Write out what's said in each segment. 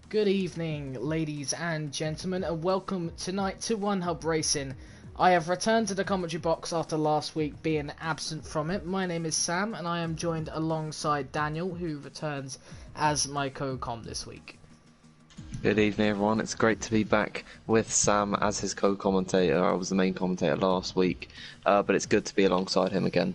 Good evening, ladies and gentlemen, and welcome tonight to One Hub Racing. I have returned to the commentary box after last week being absent from it. My name is Sam, and I am joined alongside Daniel, who returns as my co-com this week. Good evening, everyone. It's great to be back with Sam as his co-commentator. I was the main commentator last week, but it's good to be alongside him again.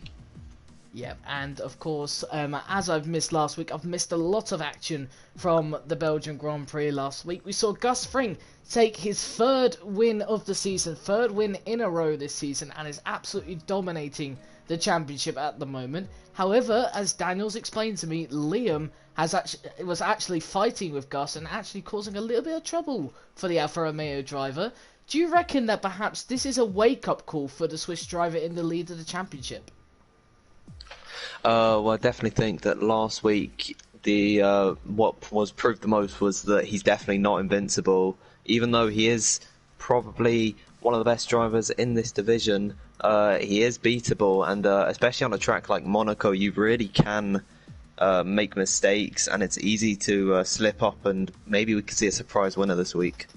Yep, and of course, as I've missed last week, I've missed a lot of action from the Belgian Grand Prix last week. We saw Gus Fring take his third win of the season, third win in a row this season, and is absolutely dominating the championship at the moment. However, as Daniel's explained to me, Liam was actually fighting with Gus and actually causing a little bit of trouble for the Alfa Romeo driver. Do you reckon that perhaps this is a wake-up call for the Swiss driver in the lead of the championship? Well, I definitely think that last week what was proved the most was that he's definitely not invincible. Even though he is probably one of the best drivers in this division, he is beatable, and especially on a track like Monaco, you really can make mistakes, and it's easy to slip up, and maybe we could see a surprise winner this week.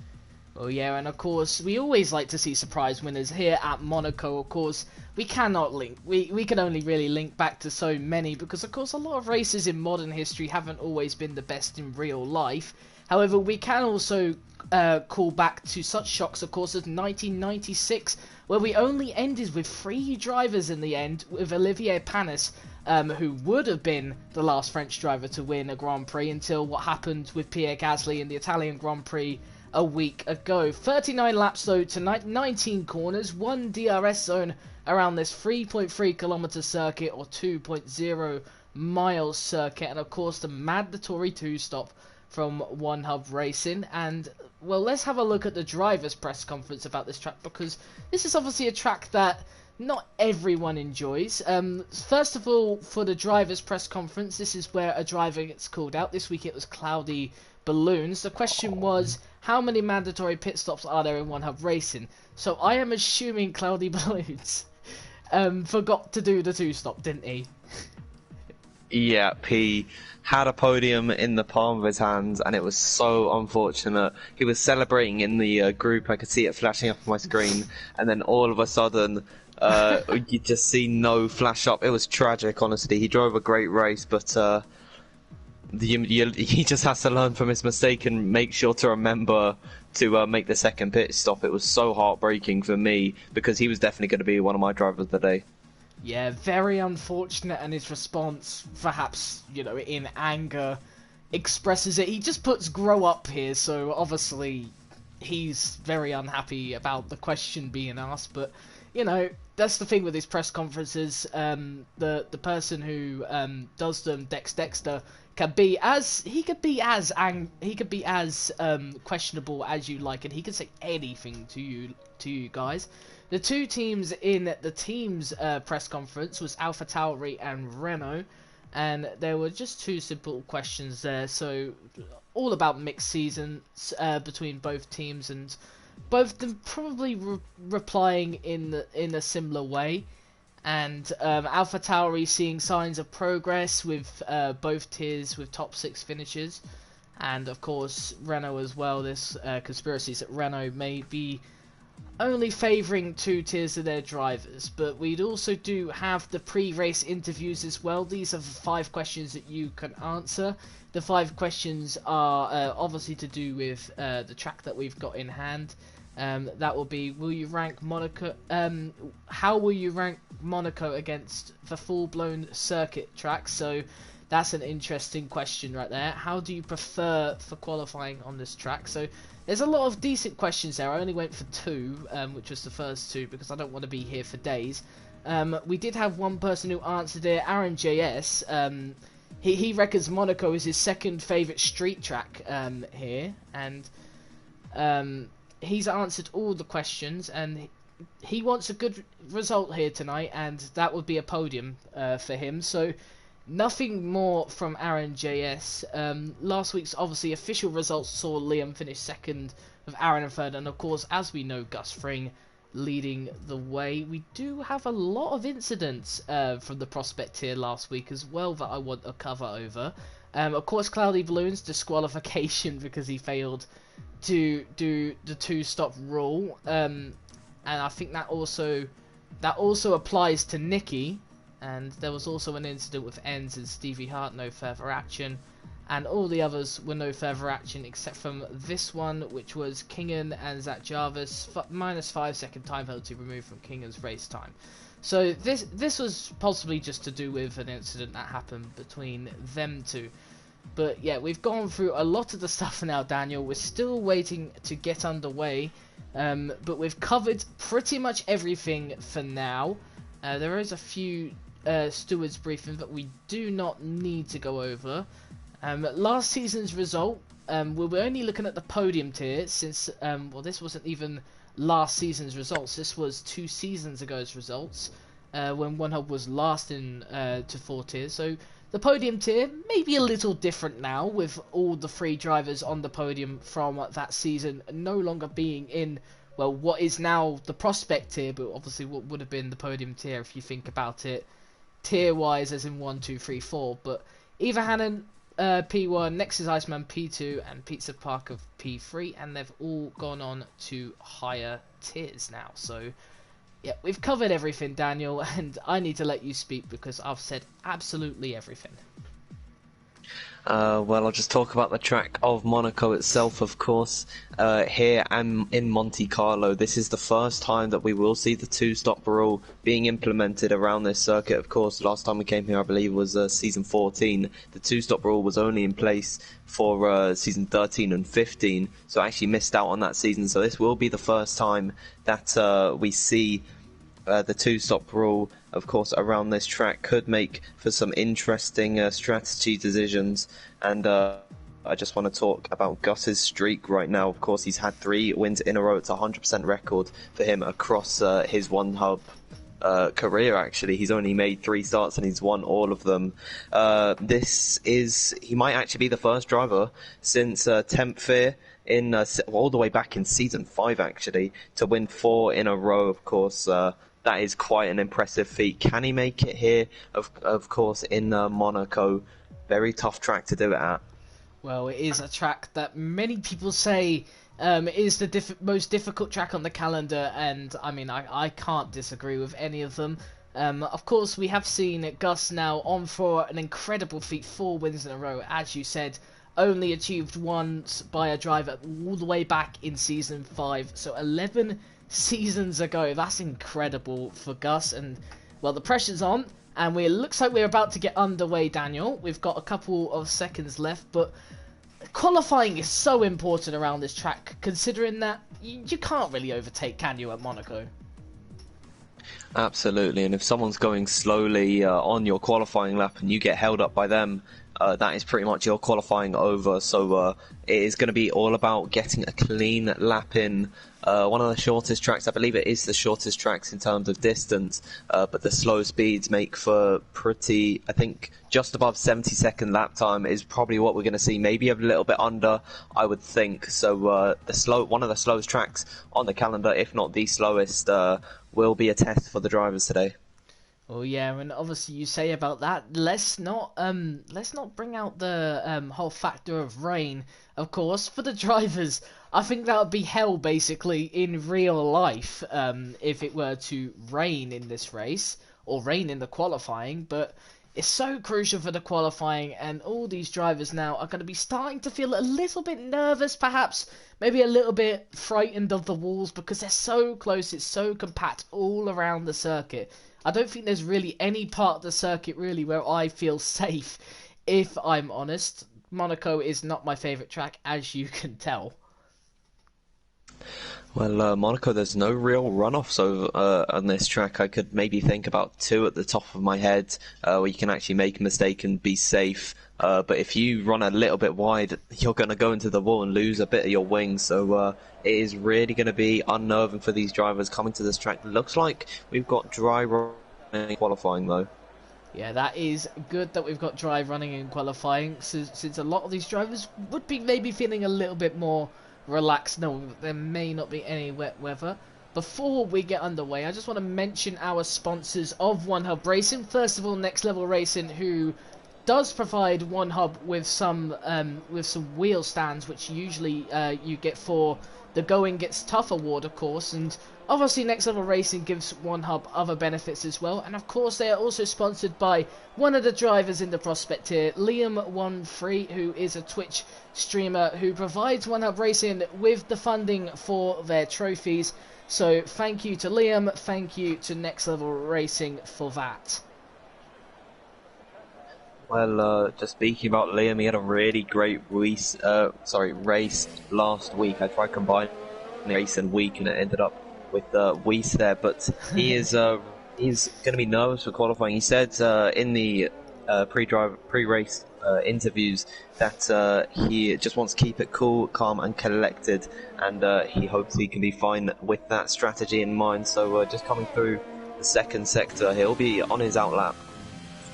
Oh yeah, and of course, we always like to see surprise winners here at Monaco. Of course, we cannot link, we can only really link back to so many, because of course a lot of races in modern history haven't always been the best in real life. However, we can also call back to such shocks, of course, as 1996, where we only ended with 3 drivers in the end, with Olivier Panis, who would have been the last French driver to win a Grand Prix, until what happened with Pierre Gasly in the Italian Grand Prix a week ago. 39 laps though tonight, 19 corners, 1 DRS zone around this 3.3 kilometer circuit, or 2.0 miles circuit, and of course the mandatory 2-stop from One Hub Racing. And well, let's have a look at the driver's press conference about this track, because this is obviously a track that not everyone enjoys. First of all, for the driver's press conference, this is where a driver gets called out. This week it was Cloudy Balloons. The question was, how many mandatory pit stops are there in One Hub Racing? So I am assuming Cloudy Balloons forgot to do the 2-stop, didn't he? Yeah, he had a podium in the palm of his hands, and it was so unfortunate. He was celebrating in the group, I could see it flashing up on my screen, and then all of a sudden, you just see no flash up. It was tragic, honestly. He drove a great race, but he just has to learn from his mistake and make sure to remember to make the second pit stop. It was so heartbreaking for me, because he was definitely going to be one of my drivers of the day. Yeah, very unfortunate, and his response, perhaps, in anger, expresses it. He just puts "grow up" here, so obviously he's very unhappy about the question being asked. But that's the thing with these press conferences. The person who does them, Dexter, could be as questionable as you like, and he can say anything to you guys. The two teams in the team's press conference was AlphaTauri and Renault, and there were just 2 simple questions there. So all about mixed seasons between both teams, and both of them probably replying in a similar way. And AlphaTauri seeing signs of progress with both tiers with top 6 finishes, and of course Renault as well. This conspiracies that Renault may be only favouring 2 tiers of their drivers. But we'd also do have the pre-race interviews as well. These are the 5 questions that you can answer. The 5 questions are obviously to do with the track that we've got in hand. That will be, will you rank Monaco? How will you rank Monaco against the full-blown circuit track? So that's an interesting question right there. How do you prefer for qualifying on this track? So there's a lot of decent questions there. I only went for 2, which was the first 2, because I don't want to be here for days. We did have one person who answered it, Aaron JS. He reckons Monaco is his second favourite street track here, and he's answered all the questions, and he wants a good result here tonight, and that would be a podium for him. So nothing more from Aaron JS. Last week's obviously official results saw Liam finish second with Aaron in third, and of course, as we know, Gus Fring leading the way. We do have a lot of incidents from the prospect tier last week as well that I want to cover over. Of course, Cloudy Balloons disqualification because he failed to do the 2-stop rule, and I think that also applies to Nikki. And there was also an incident with Enz and Stevie Hart, no further action. And all the others were no further action except from this one, which was Kingan and Zach Jarvis, minus 5 second time penalty removed from Kingan's race time. So this was possibly just to do with an incident that happened between them two. But yeah, we've gone through a lot of the stuff now, Daniel. We're still waiting to get underway, but we've covered pretty much everything for now. There is a few stewards briefings that we do not need to go over. Last season's result, we were only looking at the podium tier since, well, this wasn't even last season's results. This was 2 seasons ago's results, when One Hub was last in to 4 tiers. So the podium tier may be a little different now, with all the 3 drivers on the podium from that season no longer being in, well, what is now the prospect tier, but obviously what would have been the podium tier if you think about it tier-wise, as in 1, 2, 3, 4. But Eva Hannon, P1, Nexus Iceman P2, and Pizza Parker P3, and they've all gone on to higher tiers now. So yeah, we've covered everything, Daniel, and I need to let you speak because I've said absolutely everything. Well, I'll just talk about the track of Monaco itself, of course. Here I'm in Monte Carlo. This is the first time that we will see the 2-stop rule being implemented around this circuit. Of course, last time we came here, I believe, was season 14. The 2-stop rule was only in place for season 13 and 15, so I actually missed out on that season. So this will be the first time that we see the 2-stop rule, of course, around this track. Could make for some interesting strategy decisions. And I just want to talk about Gus's streak right now. Of course, he's had 3 wins in a row. It's a 100% record for him across his One Hub career. Actually, he's only made 3 starts and he's won all of them. He might actually be the first driver since 10th Fear in all the way back in season 5 actually to win 4 in a row. Of course, that is quite an impressive feat. Can he make it here? Of course, in Monaco, very tough track to do it at. Well, it is a track that many people say is the most difficult track on the calendar, and I mean, I can't disagree with any of them. Of course, we have seen Gus now on for an incredible feat, 4 wins in a row, as you said, only achieved once by a driver all the way back in season 5, so 11 seasons ago. That's incredible for Gus, and well, the pressure's on, and it looks like we're about to get underway, Daniel. We've got a couple of seconds left, but qualifying is so important around this track, considering that you can't really overtake, can you, at Monaco? Absolutely, and if someone's going slowly on your qualifying lap and you get held up by them, that is pretty much your qualifying over. So it is going to be all about getting a clean lap in. One of the shortest tracks, I believe it is the shortest tracks in terms of distance, but the slow speeds make for pretty, I think, just above 70-second lap time is probably what we're going to see. Maybe a little bit under, I would think. So one of the slowest tracks on the calendar, if not the slowest, will be a test for the drivers today. Oh yeah, and obviously you say about that, let's not bring out the whole factor of rain. Of course, for the drivers, I think that would be hell basically in real life if it were to rain in this race or rain in the qualifying. But it's so crucial for the qualifying, and all these drivers now are going to be starting to feel a little bit nervous, perhaps maybe a little bit frightened of the walls because they're so close. It's so compact all around the circuit. I don't think there's really any part of the circuit really where I feel safe, if I'm honest. Monaco is not my favourite track, as you can tell. Well, Monaco, there's no real runoffs on this track. I could maybe think about 2 at the top of my head where you can actually make a mistake and be safe. But if you run a little bit wide, you're going to go into the wall and lose a bit of your wing. So it is really going to be unnerving for these drivers coming to this track. Looks like we've got dry running qualifying though. Yeah, that is good that we've got dry running in qualifying, since a lot of these drivers would be maybe feeling a little bit more relaxed knowing that there may not be any wet weather. before we get underway, I just want to mention our sponsors of One Hub Racing. First of all, Next Level Racing, who does provide One Hub with some wheel stands, which usually you get for the Going Gets Tough award, of course, and obviously Next Level Racing gives One Hub other benefits as well. And of course, they are also sponsored by one of the drivers in the prospect here, Liam13, who is a Twitch streamer who provides One Hub Racing with the funding for their trophies. So thank you to Liam, thank you to Next Level Racing for that. Well, just speaking about Liam, he had a really great race last week. I tried combining race and week, and it ended up with Weiss there. But he's going to be nervous for qualifying. He said in the pre-race interviews that he just wants to keep it cool, calm, and collected, and he hopes he can be fine with that strategy in mind. So just coming through the second sector, he'll be on his outlap.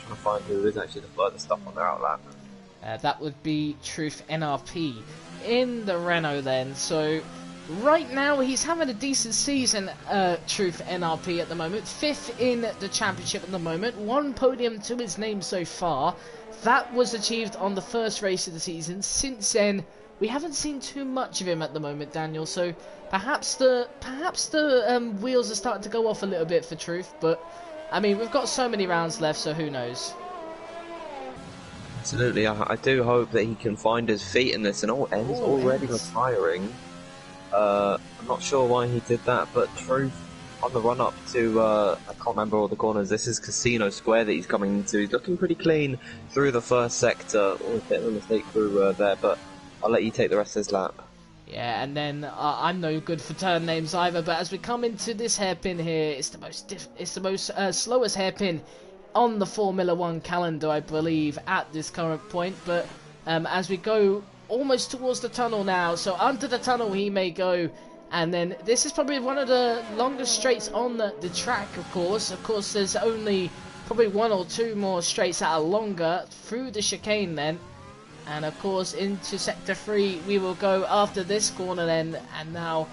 To find who is actually the furthest up on their outlap. That would be Truth NRP in the Renault then. So right now he's having a decent season, Truth NRP at the moment. 5th in the championship at the moment. 1 podium to his name so far. That was achieved on the first race of the season. Since then, we haven't seen too much of him at the moment, Daniel. So perhaps the wheels are starting to go off a little bit for Truth, but I mean, we've got so many rounds left, so who knows? Absolutely, I do hope that he can find his feet in this, and he's already retiring. I'm not sure why he did that, but Truth on the run up to, I can't remember all the corners, this is Casino Square that he's coming into. He's looking pretty clean through the first sector. A bit of a mistake through there, but I'll let you take the rest of his lap. Yeah, and then I'm no good for turn names either, but as we come into this hairpin here, it's the most slowest hairpin on the Formula 1 calendar, I believe, at this current point. But as we go almost towards the tunnel now, so under the tunnel he may go, and then this is probably one of the longest straights on the track, of course. Of course, there's only probably 1 or 2 more straights that are longer through the chicane then. And of course into sector 3 we will go after this corner then, and now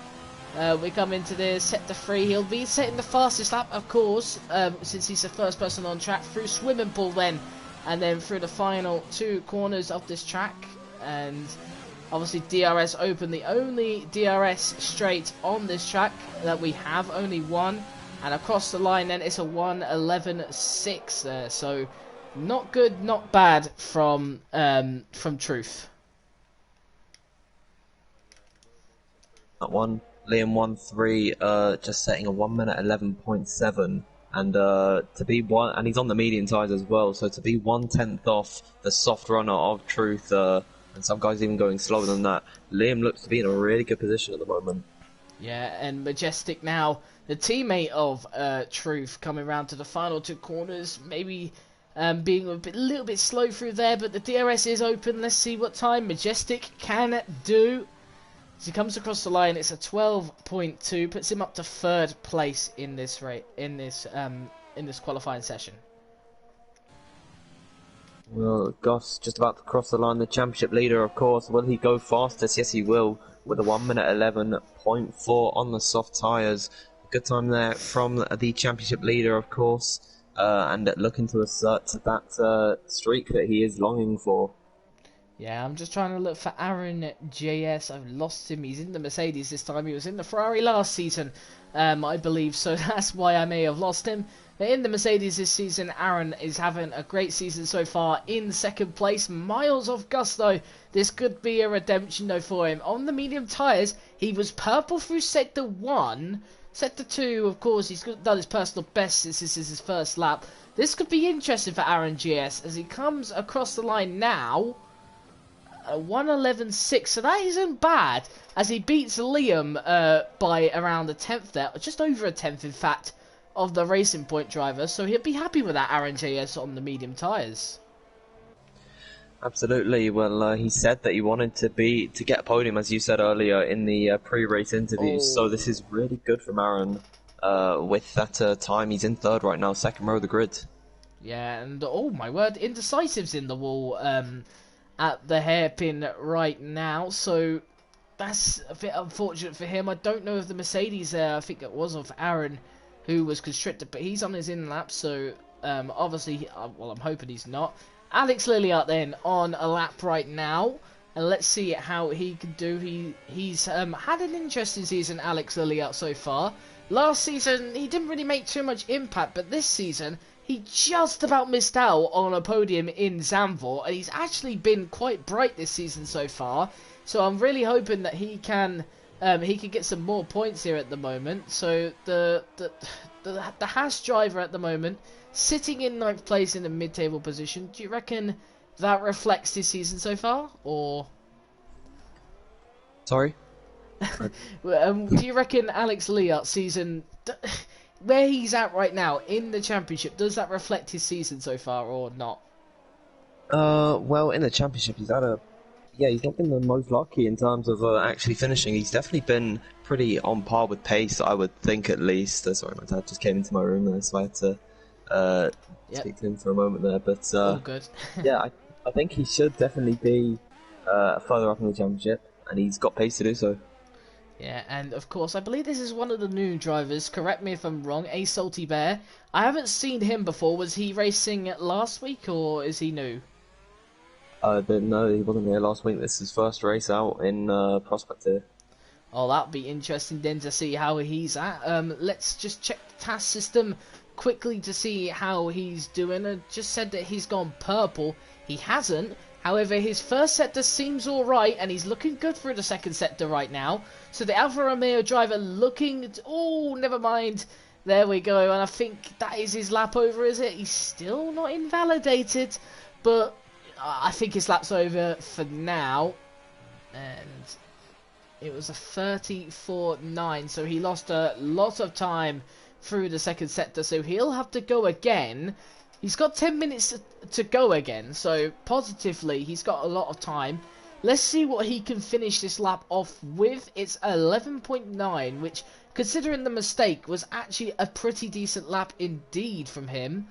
we come into the sector 3. He'll be setting the fastest lap, of course, since he's the first person on track, through swimming pool then, and then through the final 2 corners of this track. And obviously DRS open, the only DRS straight on this track that we have, only one, and across the line then it's a 1:11.6 there, so not good, not bad from Truth. That one, Liam 1-3, just setting a 1:11.7, and to be one, and he's on the medium tires as well. So to be 1/10 off the soft runner of Truth, and some guys even going slower than that. Liam looks to be in a really good position at the moment. Yeah, and Majestic now, the teammate of Truth, coming around to the final 2 corners, maybe. Being a little bit slow through there, but the DRS is open. Let's see what time Majestic can do. As he comes across the line, it's a 12.2, puts him up to 3rd place in this qualifying session. Well, Goss just about to cross the line. The championship leader, of course. Will he go fastest? Yes, he will, with a 1:11.4 on the soft tyres. Good time there from the championship leader, of course. And looking to assert that streak that he is longing for. Yeah, I'm just trying to look for Aaron JS. I've lost him. He's in the Mercedes this time. He was in the Ferrari last season, I believe, so that's why I may have lost him. But in the Mercedes this season, Aaron is having a great season so far, in 2nd place. Miles off Gusto. This could be a redemption though for him. On the medium tyres, he was purple through sector 1. Sector 2, of course, he's done his personal best since this is his first lap. This could be interesting for Aaron GS as he comes across the line now. 1:11.6, so that isn't bad, as he beats Liam by around a 10th there, just over a 10th in fact, of the Racing Point driver. So he'll be happy with that, Aaron JS, on the medium tyres. Absolutely. Well, he said that he wanted to get a podium, as you said earlier in the pre-race interviews. So this is really good from Aaron. With that time, he's in 3rd right now, 2nd row of the grid. Yeah, and oh my word, Indecisive's in the wall at the hairpin right now. So that's a bit unfortunate for him. I don't know if the Mercedes there, I think it was of Aaron, who was constricted, but he's on his in lap, so obviously, well, I'm hoping he's not. Alex Lilliard then on a lap right now, and let's see how he can do. He's had an interesting season, Alex Lilliard, so far. Last season, he didn't really make too much impact, but this season, he just about missed out on a podium in Zandvoort, and he's actually been quite bright this season so far. So I'm really hoping that he can get some more points here at the moment. So the Haas driver at the moment, sitting in 9th place in the mid-table position. Do you reckon that reflects his season so far, or? Sorry? Do you reckon Alex Lilliard's season, where he's at right now in the championship, does that reflect his season so far or not? Well, in the championship, he's not been the most lucky in terms of actually finishing. He's definitely been pretty on par with pace, I would think, at least. Sorry, my dad just came into my room there, so I had to speak to him for a moment there. But oh, good. yeah, I think he should definitely be further up in the championship, and he's got pace to do so. Yeah, and of course, I believe this is one of the new drivers. Correct me if I'm wrong. A Salty Bear. I haven't seen him before. Was he racing last week, or is he new? No, he wasn't here last week. This is his first race out in Prospect here. Oh, that'll be interesting then to see how he's at. Let's just check the task system quickly to see how he's doing. I just said that he's gone purple. He hasn't. However, his first sector seems alright, and he's looking good for the second sector right now. So the Alfa Romeo driver looking... Oh, never mind. There we go, and I think that is his lap over, is it? He's still not invalidated, but I think his lap's over for now. And it was a 34.9, so he lost a lot of time through the second sector, so he'll have to go again. He's got 10 minutes to go again, so positively he's got a lot of time. Let's see what he can finish this lap off with. It's 11.9, which, considering the mistake, was actually a pretty decent lap indeed from him.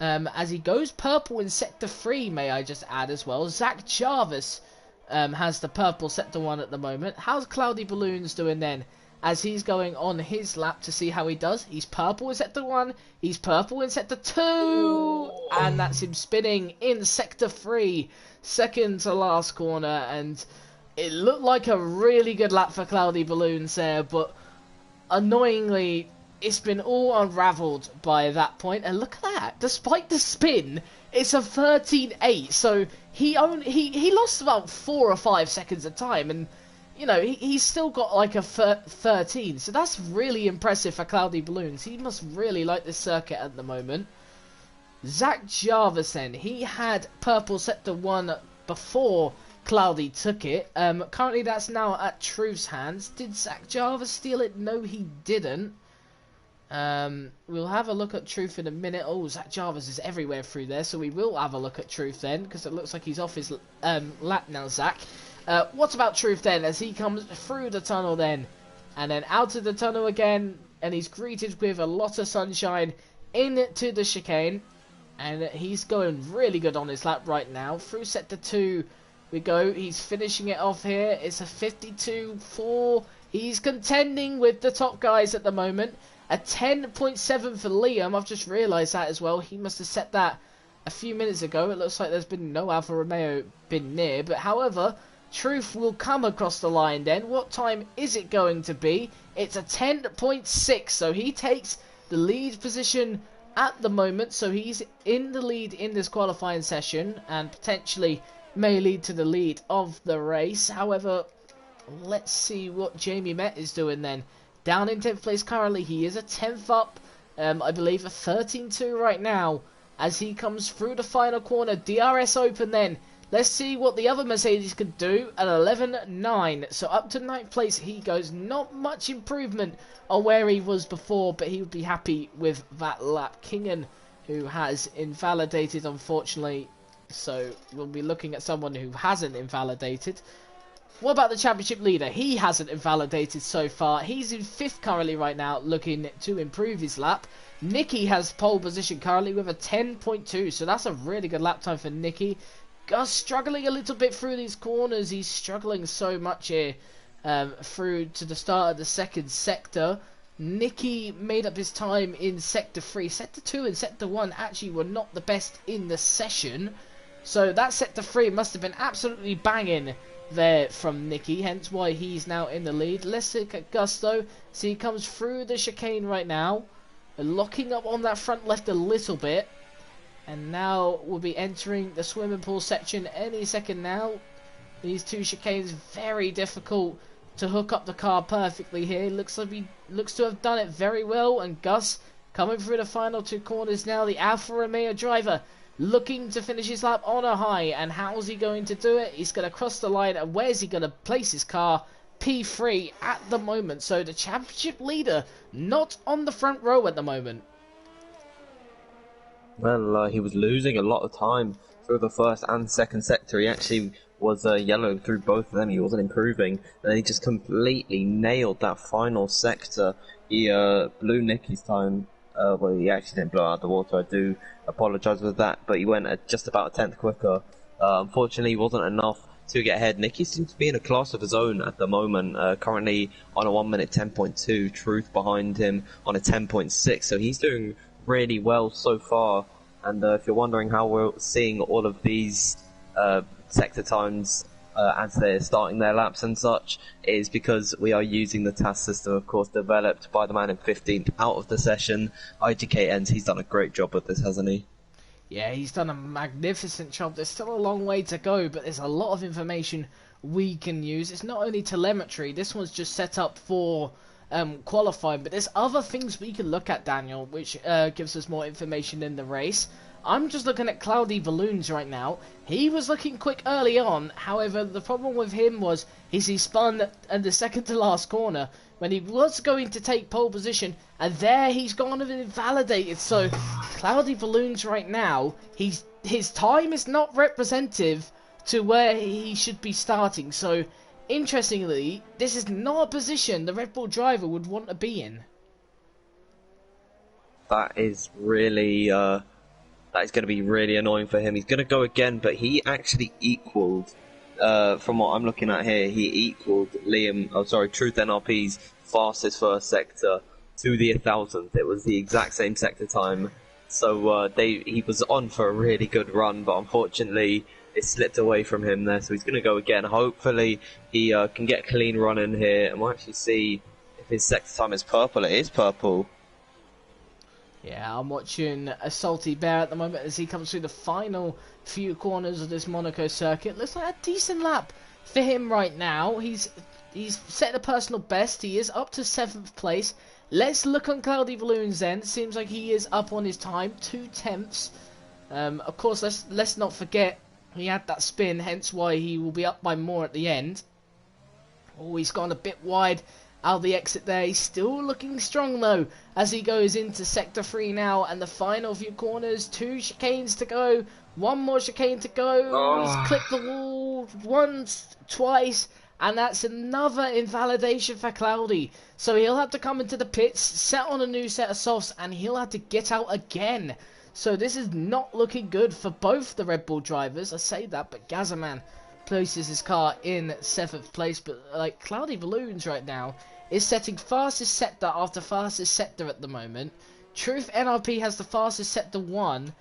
As he goes purple in Sector 3, may I just add as well. Zach Jarvis has the purple Sector 1 at the moment. How's Cloudy Balloons doing then? As he's going on his lap to see how he does. He's purple in Sector 1. He's purple in Sector 2. And that's him spinning in Sector 3. Second to last corner. And it looked like a really good lap for Cloudy Balloons there. But annoyingly, it's been all unravelled by that point. And look at that. Despite the spin, it's a 13.8. So he lost about 4 or 5 seconds of time. And you know, he's still got like a 13, so that's really impressive for Cloudy Balloons. He must really like this circuit at the moment. Zach Jarvis then, he had purple Sector 1 before Cloudy took it. Currently that's now at Truth's hands. Did Zach Jarvis steal it? No, he didn't. We'll have a look at Truth in a minute. Oh, Zach Jarvis is everywhere through there, so we will have a look at Truth then, because it looks like he's off his lap now, Zach. What about Truth then, as he comes through the tunnel then, and then out of the tunnel again, and he's greeted with a lot of sunshine into the chicane, and he's going really good on his lap right now. Through Sector 2 we go, he's finishing it off here. It's a 52.4, he's contending with the top guys at the moment. A 10.7 for Liam, I've just realised that as well. He must have set that a few minutes ago. It looks like there's been no Alfa Romeo been near, but however, Truth will come across the line then. What time is it going to be? It's a 10.6, so he takes the lead position at the moment. So he's in the lead in this qualifying session and potentially may lead to the lead of the race. However, let's see what Jamie Met is doing then. Down in 10th place currently, he is a 10th up, I believe a 13.2 right now as he comes through the final corner. DRS open then. Let's see what the other Mercedes can do at 11.9. So up to 9th place he goes. Not much improvement on where he was before, but he would be happy with that lap. Kingan, who has invalidated, unfortunately. So we'll be looking at someone who hasn't invalidated. What about the championship leader? He hasn't invalidated so far. He's in 5th currently right now, looking to improve his lap. Nicky has pole position currently with a 10.2. So that's a really good lap time for Nicky. Gus struggling a little bit through these corners. He's struggling so much here. through to the start of the second sector. Nicky made up his time in Sector 3. Sector 2 and Sector 1 actually were not the best in the session. So that Sector 3 must have been absolutely banging there from Nicky, hence why he's now in the lead. Let's look at Gusto. So he comes through the chicane right now, locking up on that front left a little bit. And now we'll be entering the swimming pool section any second now. These two chicanes, very difficult to hook up the car perfectly here. Looks to have done it very well. And Gus coming through the final two corners now. The Alfa Romeo driver looking to finish his lap on a high. And how's he going to do it? He's going to cross the line. And where's he going to place his car? P3 at the moment. So the championship leader not on the front row at the moment. Well, he was losing a lot of time through the first and second sector. He actually was yellow through both of them. He wasn't improving. And he just completely nailed that final sector. He blew Nicky's time. Well, he actually didn't blow out the water. I do apologise for that. But he went at just about a tenth quicker. Unfortunately, it wasn't enough to get ahead. Nicky seems to be in a class of his own at the moment. Currently on a 1 minute 10.2. Truth behind him on a 10.6. So he's doing really well so far. And if you're wondering how we're seeing all of these sector times as they're starting their laps and such, it is because we are using the task system, of course, developed by the man in 15th out of the session. IGKN's, he's done a great job with this, hasn't he? Yeah, he's done a magnificent job. There's still a long way to go, but there's a lot of information we can use. It's not only telemetry, this one's just set up for qualifying, but there's other things we can look at, Daniel, which gives us more information in the race. I'm just looking at Cloudy Balloons right now. He was looking quick early on. However, the problem with him was he spun at the second to last corner when he was going to take pole position, and there he's gone and invalidated. So Cloudy Balloons right now, his time is not representative to where he should be starting. So interestingly, this is not a position the Red Bull driver would want to be in. That is really that is going to be really annoying for him. He's going to go again, but he actually equalled, from what I'm looking at here, he equalled Truth NRP's fastest first sector to the 1,000th. It was the exact same sector time. So he was on for a really good run, but unfortunately it slipped away from him there. So he's going to go again. Hopefully he can get a clean run in here, and we'll actually see if his sector time is purple. It is purple. Yeah, I'm watching a Salty Bear at the moment as he comes through the final few corners of this Monaco circuit. Looks like a decent lap for him right now. He's set a personal best. He is up to 7th place. Let's look on Cloudy Balloons then. Seems like he is up on his time, 2/10. Of course, let's not forget he had that spin, hence why he will be up by more at the end. Oh, he's gone a bit wide out of the exit there. He's still looking strong though as he goes into Sector 3 now, and the final few corners. 2 chicanes to go, 1 more chicane to go. Oh. He's clipped the wall once, twice, and that's another invalidation for Cloudy. So he'll have to come into the pits, set on a new set of softs, and he'll have to get out again. So this is not looking good for both the Red Bull drivers. I say that, but Gazzaman places his car in 7th place. But like Cloudy Balloons right now is setting fastest sector after fastest sector at the moment. Truth NRP has the fastest sector 1.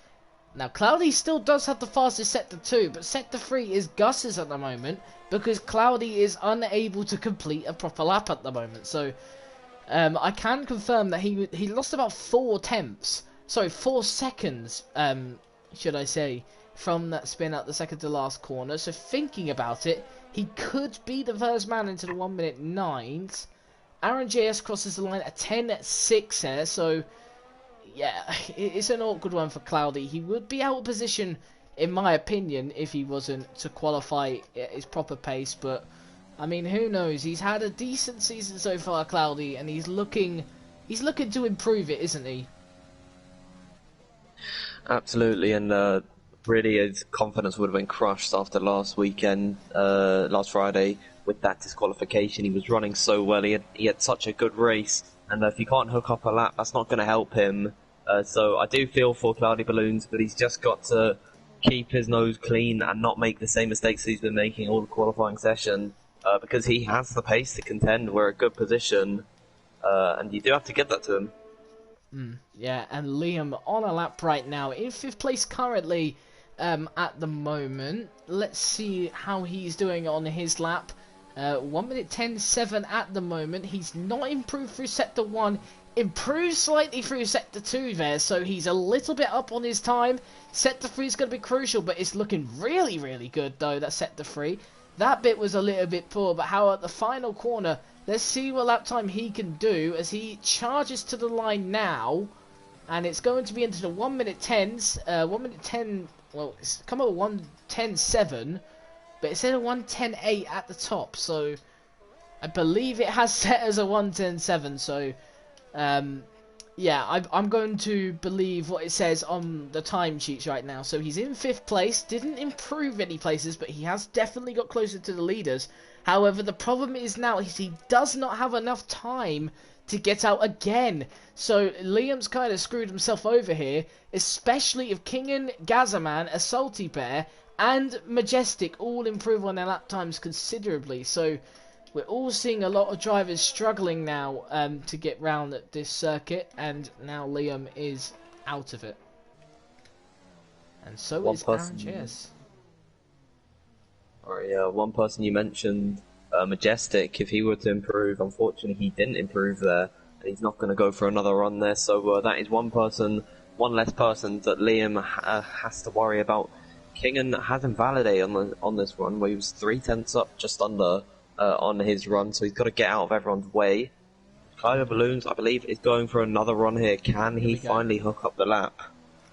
Now Cloudy still does have the fastest sector 2, but sector 3 is Gus's at the moment because Cloudy is unable to complete a proper lap at the moment. So I can confirm that he lost about 4 seconds, should I say, from that spin out the second to last corner. So thinking about it, he could be the first man into the 1 minute 9s. Aaron JS crosses the line at 10.6 here, so yeah, it's an awkward one for Cloudy. He would be out of position, in my opinion, if he wasn't to qualify at his proper pace, but I mean, who knows? He's had a decent season so far, Cloudy, and he's looking to improve it, isn't he? Absolutely, and really his confidence would have been crushed after last Friday with that disqualification. He was running so well, he had such a good race, and if you can't hook up a lap, that's not going to help him. So I do feel for Cloudy Balloons, but he's just got to keep his nose clean and not make the same mistakes he's been making all the qualifying session. because he has the pace to contend. We're a good position, and you do have to give that to him. Yeah, and Liam on a lap right now in 5th place currently at the moment. Let's see how he's doing on his lap. 1 minute 10.7 at the moment. He's not improved through sector 1, improved slightly through sector 2 there, so he's a little bit up on his time. Sector 3 is going to be crucial, but it's looking really, really good though, that sector 3. That bit was a little bit poor, but how at the final corner, let's see what lap time he can do as he charges to the line now. And it's going to be into the 1 minute 10s. 1 minute 10, well, it's come up with 1:10.7, but it said a 1:10.8 at the top. So I believe it has set as a 1:10.7. So yeah, I'm going to believe what it says on the timesheets right now. So he's in 5th place, didn't improve any places, but he has definitely got closer to the leaders. However, the problem is now he does not have enough time to get out again. So Liam's kind of screwed himself over here, especially if Kingen, Gazaman, a Salty Bear, and Majestic all improve on their lap times considerably. So we're all seeing a lot of drivers struggling now to get round at this circuit, and now Liam is out of it. And so is Aaron Chess. One person you mentioned, Majestic, if he were to improve, unfortunately he didn't improve there, and he's not going to go for another run there, so that is one less person that Liam has to worry about. Kingen has invalidated on this run, where he was 3/10 up, just under, on his run, so he's got to get out of everyone's way. Cloudy Balloons, I believe, is going for another run here. Can he finally hook up the lap?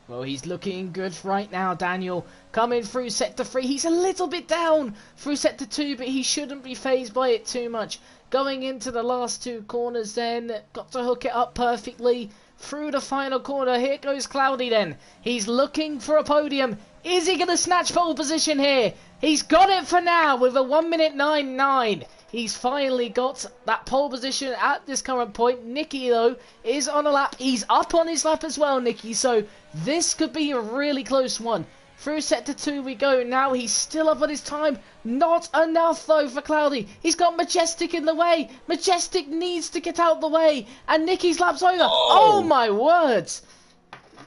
Well, he's looking good right now, Daniel. Coming through sector 3. He's a little bit down through sector 2, but he shouldn't be fazed by it too much. Going into the last 2 corners then. Got to hook it up perfectly. Through the final corner. Here goes Cloudy then. He's looking for a podium. Is he going to snatch pole position here? He's got it for now with a 1 minute 9.9. He's finally got that pole position at this current point. Nicky, though, is on a lap. He's up on his lap as well, Nicky. So this could be a really close one. Through sector 2 we go. Now he's still up on his time. Not enough, though, for Cloudy. He's got Majestic in the way. Majestic needs to get out the way. And Nicky's lap's over. Oh my words.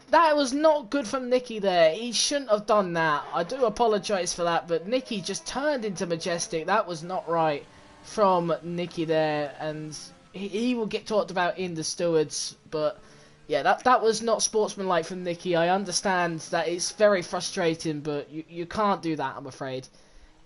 That was not good from Nicky there. He shouldn't have done that. I do apologise for that. But Nicky just turned into Majestic. That was not right from Nicky there, and he will get talked about in the stewards, but yeah, that was not sportsmanlike from Nicky. I understand that it's very frustrating, but you can't do that, I'm afraid.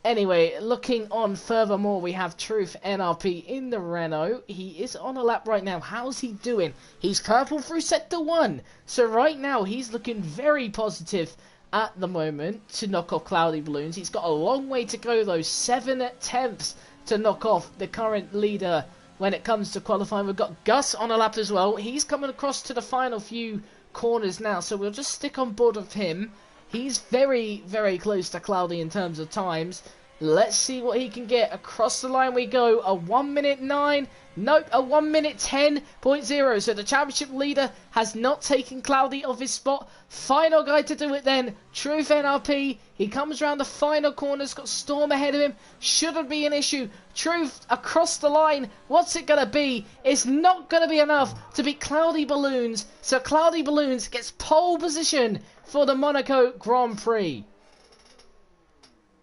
Anyway, looking on furthermore, we have Truth NRP in the Renault. He is on a lap right now. How's he doing? He's purple through sector 1, so right now he's looking very positive at the moment to knock off Cloudy Balloons. He's got a long way to go though, 7/10 to knock off the current leader when it comes to qualifying. We've got Gus on a lap as well. He's coming across to the final few corners now, so we'll just stick on board with him. He's very, very close to Cloudy in terms of times. Let's see what he can get. Across the line we go. A 1 minute 9. Nope, a 1 minute 10.0. So the championship leader has not taken Cloudy off his spot. Final guy to do it then. Truth NRP. He comes around the final corners. Got Storm ahead of him. Shouldn't be an issue. Truth across the line. What's it going to be? It's not going to be enough to beat Cloudy Balloons. So Cloudy Balloons gets pole position for the Monaco Grand Prix.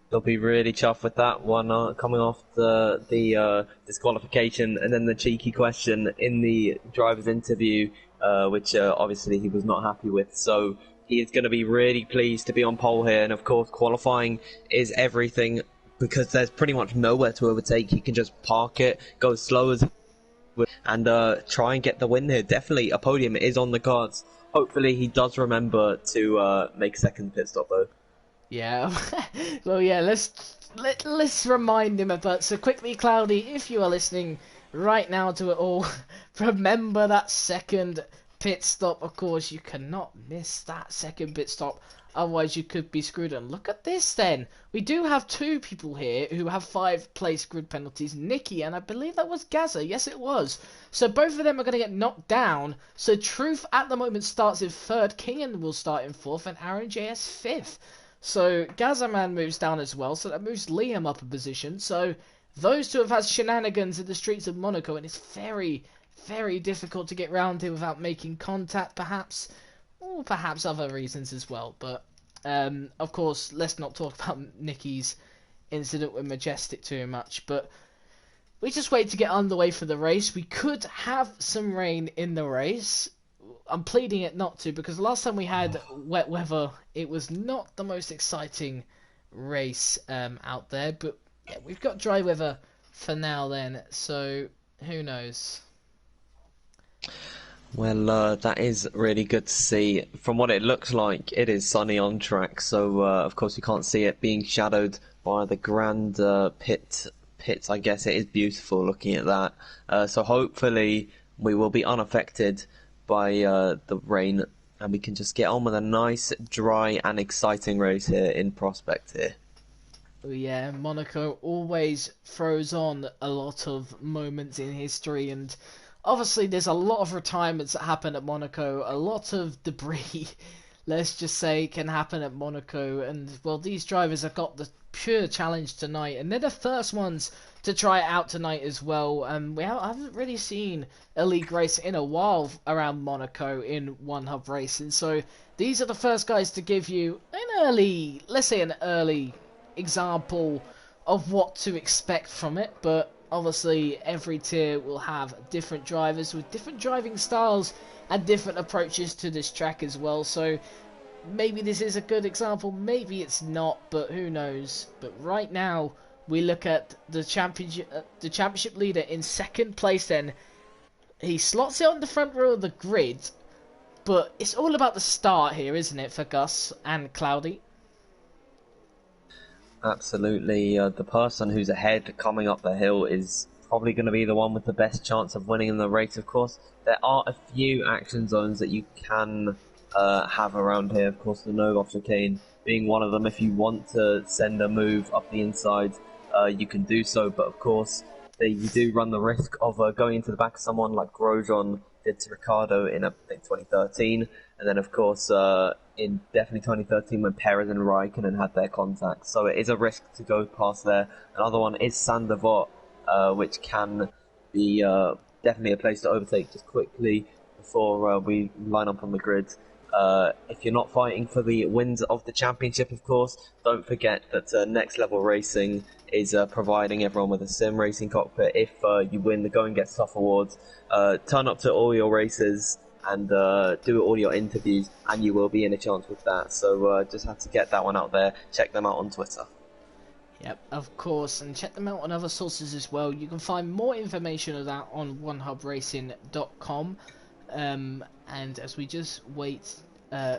They'll be really chuffed with that one, coming off the disqualification, and then the cheeky question in the driver's interview, which obviously he was not happy with. So he is going to be really pleased to be on pole here, and of course qualifying is everything because there's pretty much nowhere to overtake. He can just park it, go as slow as and try and get the win here. Definitely a podium is on the cards. Hopefully he does remember to make a second pit stop though. Yeah, well, yeah, let's remind him about, so quickly, Cloudy, if you are listening right now to it all, remember that second pit stop. Of course, you cannot miss that second pit stop, otherwise you could be screwed. And look at this then, we do have 2 people here who have 5 place grid penalties, Nicky, and I believe that was Gaza, yes it was. So both of them are going to get knocked down, so Truth at the moment starts in 3rd, Kingen will start in 4th, and Aaron JS 5th. So Gazaman moves down as well, so that moves Liam up a position. So Those two have had shenanigans in the streets of Monaco, and it's very, very difficult to get round here without making contact, perhaps, or perhaps other reasons as well. But of course, let's not talk about Nicky's incident with Majestic too much. But we just wait to get underway for the race. We could have some rain in the race. I'm pleading it not to, because last time we had wet weather, it was not the most exciting race out there. But yeah, we've got dry weather for now then, so who knows? Well, that is really good to see. From what it looks like, it is sunny on track, so of course you can't see it being shadowed by the grand pits. I guess it is beautiful looking at that. So hopefully we will be unaffected by the rain, and we can just get on with a nice, dry and exciting race here in Prospect here. Yeah, Monaco always throws on a lot of moments in history, and obviously there's a lot of retirements that happen at Monaco. A lot of debris, let's just say, can happen at Monaco, and well, these drivers have got the pure challenge tonight, and they're the first ones to try it out tonight as well. I haven't really seen a league race in a while around Monaco in one hub racing, so these are the first guys to give you an early, let's say an early example of what to expect from it. But obviously every tier will have different drivers with different driving styles and different approaches to this track as well, so maybe this is a good example, maybe it's not, but who knows. But right now we look at the championship leader in second place. Then he slots it on the front row of the grid, but it's all about the start here, isn't it, for Gus and Cloudy? Absolutely. The person who's ahead coming up the hill is probably going to be the one with the best chance of winning in the race. Of course, there are a few action zones that you can have around here. Of course, the no-off chicane being one of them. If you want to send a move up the inside, you can do so. But of course, you do run the risk of going into the back of someone like Grosjean did to Ricardo in, I think, 2013. And then, of course, in definitely 2013 when Perez and Raikkonen had their contact. So it is a risk to go past there. Another one is Sandevot, which can be definitely a place to overtake just quickly before we line up on the grid. If you're not fighting for the wins of the championship, of course, don't forget that Next Level Racing is providing everyone with a sim racing cockpit. If you win the Go and Get Stuff awards, turn up to all your races and do all your interviews, and you will be in a chance with that. So just have to get that one out there. Check them out on Twitter. Yep, of course, and check them out on other sources as well. You can find more information of that on onehub.racing.com. And as we just wait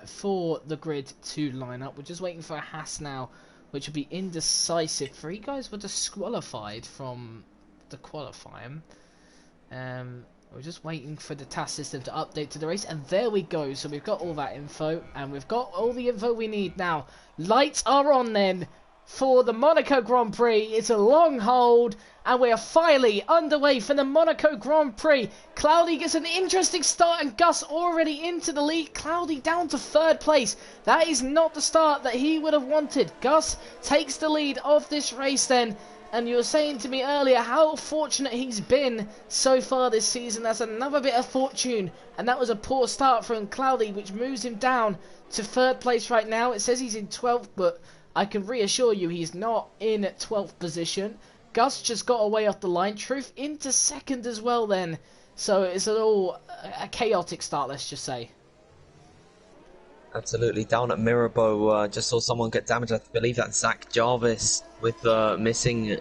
for the grid to line up, we're just waiting for a Haas now, which will be indecisive. 3 guys were disqualified from the qualifying. We're just waiting for the task system to update to the race, and there we go. So we've got all that info, and we've got all the info we need now. Lights are on then for the Monaco Grand Prix. It's a long hold, and we are finally underway for the Monaco Grand Prix. Cloudy gets an interesting start, and Gus already into the lead. Cloudy down to 3rd place. That is not the start that he would have wanted. Gus takes the lead of this race then. And you were saying to me earlier how fortunate he's been so far this season. That's another bit of fortune. And that was a poor start from Cloudy, which moves him down to 3rd place right now. It says he's in 12th, but I can reassure you he's not in 12th position. Gus just got away off the line. Truth into 2nd as well then. So it's a chaotic start, let's just say. Absolutely. Down at Mirabeau, just saw someone get damaged. I believe that's Zach Jarvis with the missing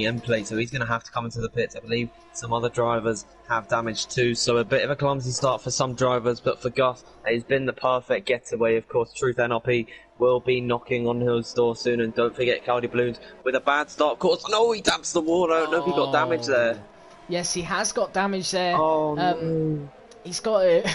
end plate, so he's going to have to come into the pits. I believe some other drivers have damage too, so a bit of a clumsy start for some drivers, but for Gus, it's been the perfect getaway. Of course, Truth NRP will be knocking on his door soon, and don't forget Cloudy Balloons with a bad start. Of course, no, he taps the wall. I don't know if he got damage there. Yes, he has got damage there. Oh, no. He's got it.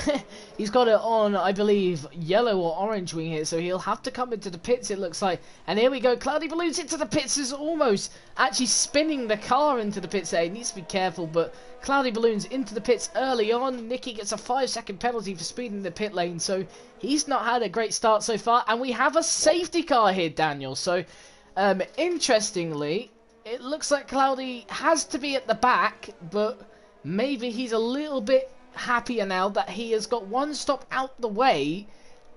He's got it on, I believe, yellow or orange wing here, so he'll have to come into the pits. It looks like, and here we go. Cloudy Balloons into the pits. Is almost actually spinning the car into the pits. There, he needs to be careful, but Cloudy Balloons into the pits early on. Nicky gets a 5-second penalty for speeding the pit lane, so he's not had a great start so far. And we have a safety car here, Daniel. So, interestingly, it looks like Cloudy has to be at the back, but maybe he's a little bit happier now that he has got one stop out the way,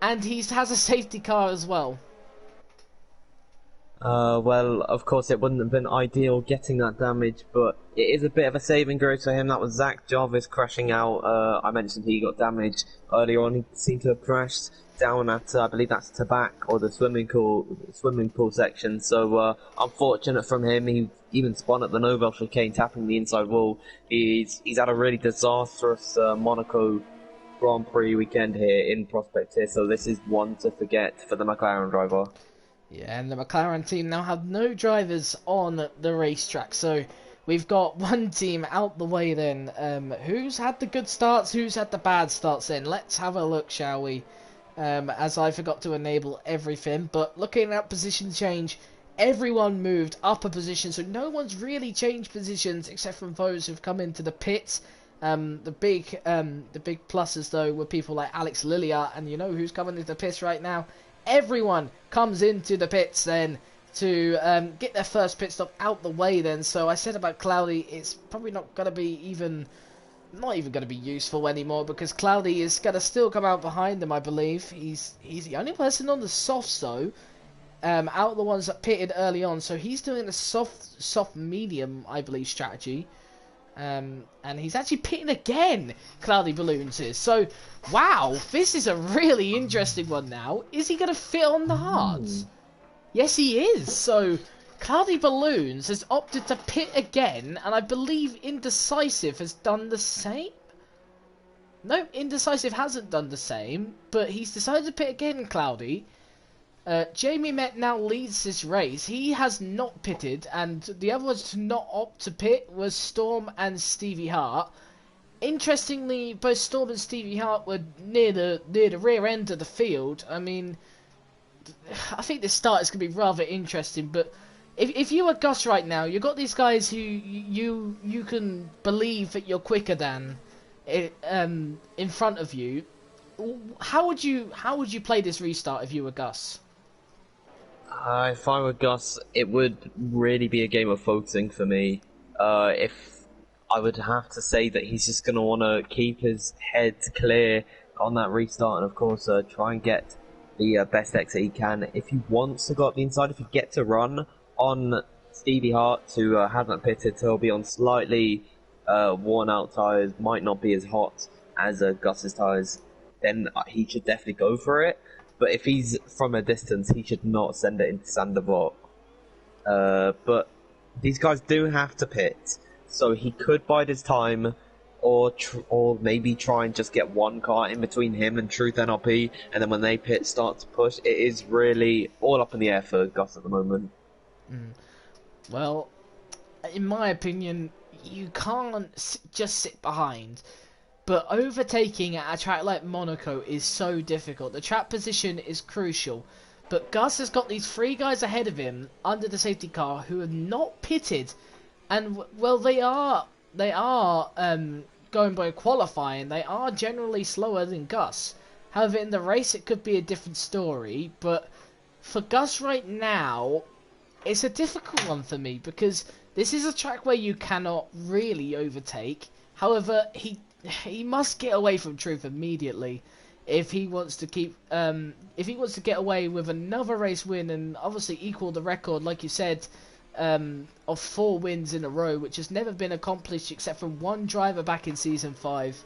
and he has a safety car as well. Well, of course, it wouldn't have been ideal getting that damage, but it is a bit of a saving grace for him. That was Zach Jarvis crashing out. I mentioned he got damaged earlier on. He seemed to have crashed down at, I believe that's Tabac, or the swimming pool section. So, unfortunate from him. He even spun at the Nobel chicane, tapping the inside wall. He's had a really disastrous Monaco Grand Prix weekend here in Prospect here, so this is one to forget for the McLaren driver. Yeah, and the McLaren team now have no drivers on the racetrack, so we've got one team out the way then. Who's had the good starts, who's had the bad starts then? Let's have a look, shall we? As I forgot to enable everything, but looking at position change, everyone moved up a position, so no one's really changed positions except from those who've come into the pits. The big pluses though were people like Alex Lilia, and you know who's coming into the pits right now? Everyone comes into the pits then to get their first pit stop out the way then. So I said about Cloudy, it's probably not going to be not even going to be useful anymore, because Cloudy is going to still come out behind him, I believe. He's the only person on the softs though, out of the ones that pitted early on. So he's doing the soft medium, I believe, strategy. And he's actually pitting again, Cloudy Balloons is. So, wow, this is a really interesting one now. Is he going to fit on the hards? Yes, he is. So, Cloudy Balloons has opted to pit again, and I believe Indecisive has done the same. No, Indecisive hasn't done the same, but he's decided to pit again, Cloudy. Jamie Met now leads this race. He has not pitted, and the other ones to not opt to pit was Storm and Stevie Hart. Interestingly, both Storm and Stevie Hart were near the rear end of the field. I mean, I think this start is going to be rather interesting, but if you were Gus right now, you've got these guys who you can believe that you're quicker than in front of you. How would you play this restart if you were Gus? If I were Gus, it would really be a game of focusing for me. If I would have to say that he's just going to want to keep his head clear on that restart, and of course try and get the best exit he can. If he wants to go up the inside, if he gets a run on Stevie Hart, who hasn't pitted, so he'll be on slightly worn out tyres, might not be as hot as Gus's tyres, then he should definitely go for it. But if he's from a distance, he should not send it into Sandoval. But these guys do have to pit, so he could bide his time, or maybe try and just get one car in between him and Truth NRP, and then when they pit, start to push. It is really all up in the air for Gus at the moment. Well, in my opinion, you can't just sit behind. But overtaking at a track like Monaco is so difficult. The track position is crucial. But Gus has got these three guys ahead of him under the safety car who are not pitted. And, well, they are going by qualifying. They are generally slower than Gus. However, in the race, it could be a different story. But for Gus right now, it's a difficult one for me, because this is a track where you cannot really overtake. However, he must get away from Truth immediately if he wants to keep if he wants to get away with another race win and obviously equal the record, like you said, of 4 wins in a row, which has never been accomplished except from one driver back in season 5.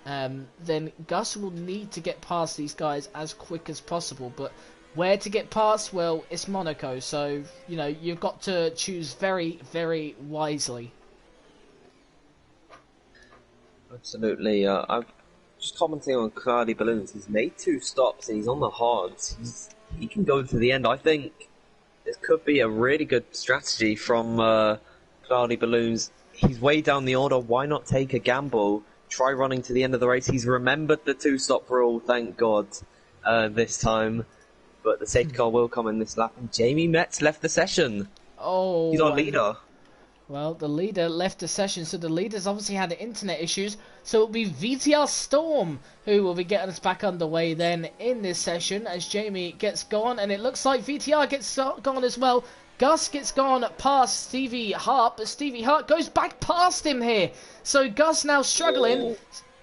Then Gus will need to get past these guys as quick as possible. But where to get past? Well, it's Monaco, so you know you've got to choose very, very wisely. Absolutely. I'm just commenting on Cloudy Balloons. He's made 2 stops and he's on the hards. He can go to the end. I think this could be a really good strategy from Cloudy Balloons. He's way down the order. Why not take a gamble? Try running to the end of the race. He's remembered the 2-stop rule, thank God, this time. But the safety car will come in this lap. And Jamie Metz left the session. Oh, he's our leader. Well, the leader left the session, so the leader's obviously had internet issues. So it'll be VTR Storm who will be getting us back underway then in this session as Jamie gets gone. And it looks like VTR gets gone as well. Gus gets gone past Stevie Hart, but Stevie Hart goes back past him here. So Gus now struggling. Ooh.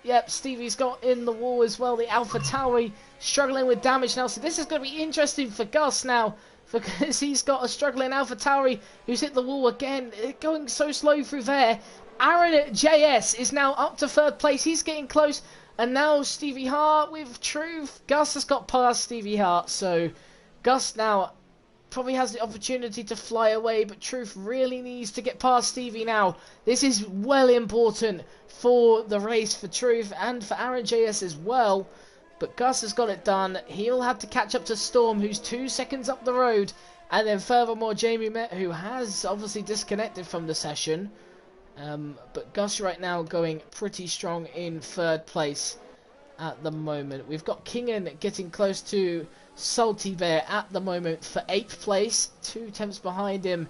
Yep, Stevie's got in the wall as well. The AlphaTauri struggling with damage now. So this is going to be interesting for Gus now, because he's got a struggling AlphaTauri who's hit the wall again, going so slow through there. Aaron JS is now up to 3rd place. He's getting close. And now Stevie Hart with Truth. Gus has got past Stevie Hart. So Gus now probably has the opportunity to fly away, but Truth really needs to get past Stevie now. This is well important for the race for Truth and for Aaron JS as well. But Gus has got it done. He'll have to catch up to Storm, who's 2 seconds up the road. And then furthermore, Jamie Met, who has obviously disconnected from the session. But Gus right now going pretty strong in 3rd place at the moment. We've got Kingan getting close to Salty Bear at the moment for 8th place. 2 tenths behind him.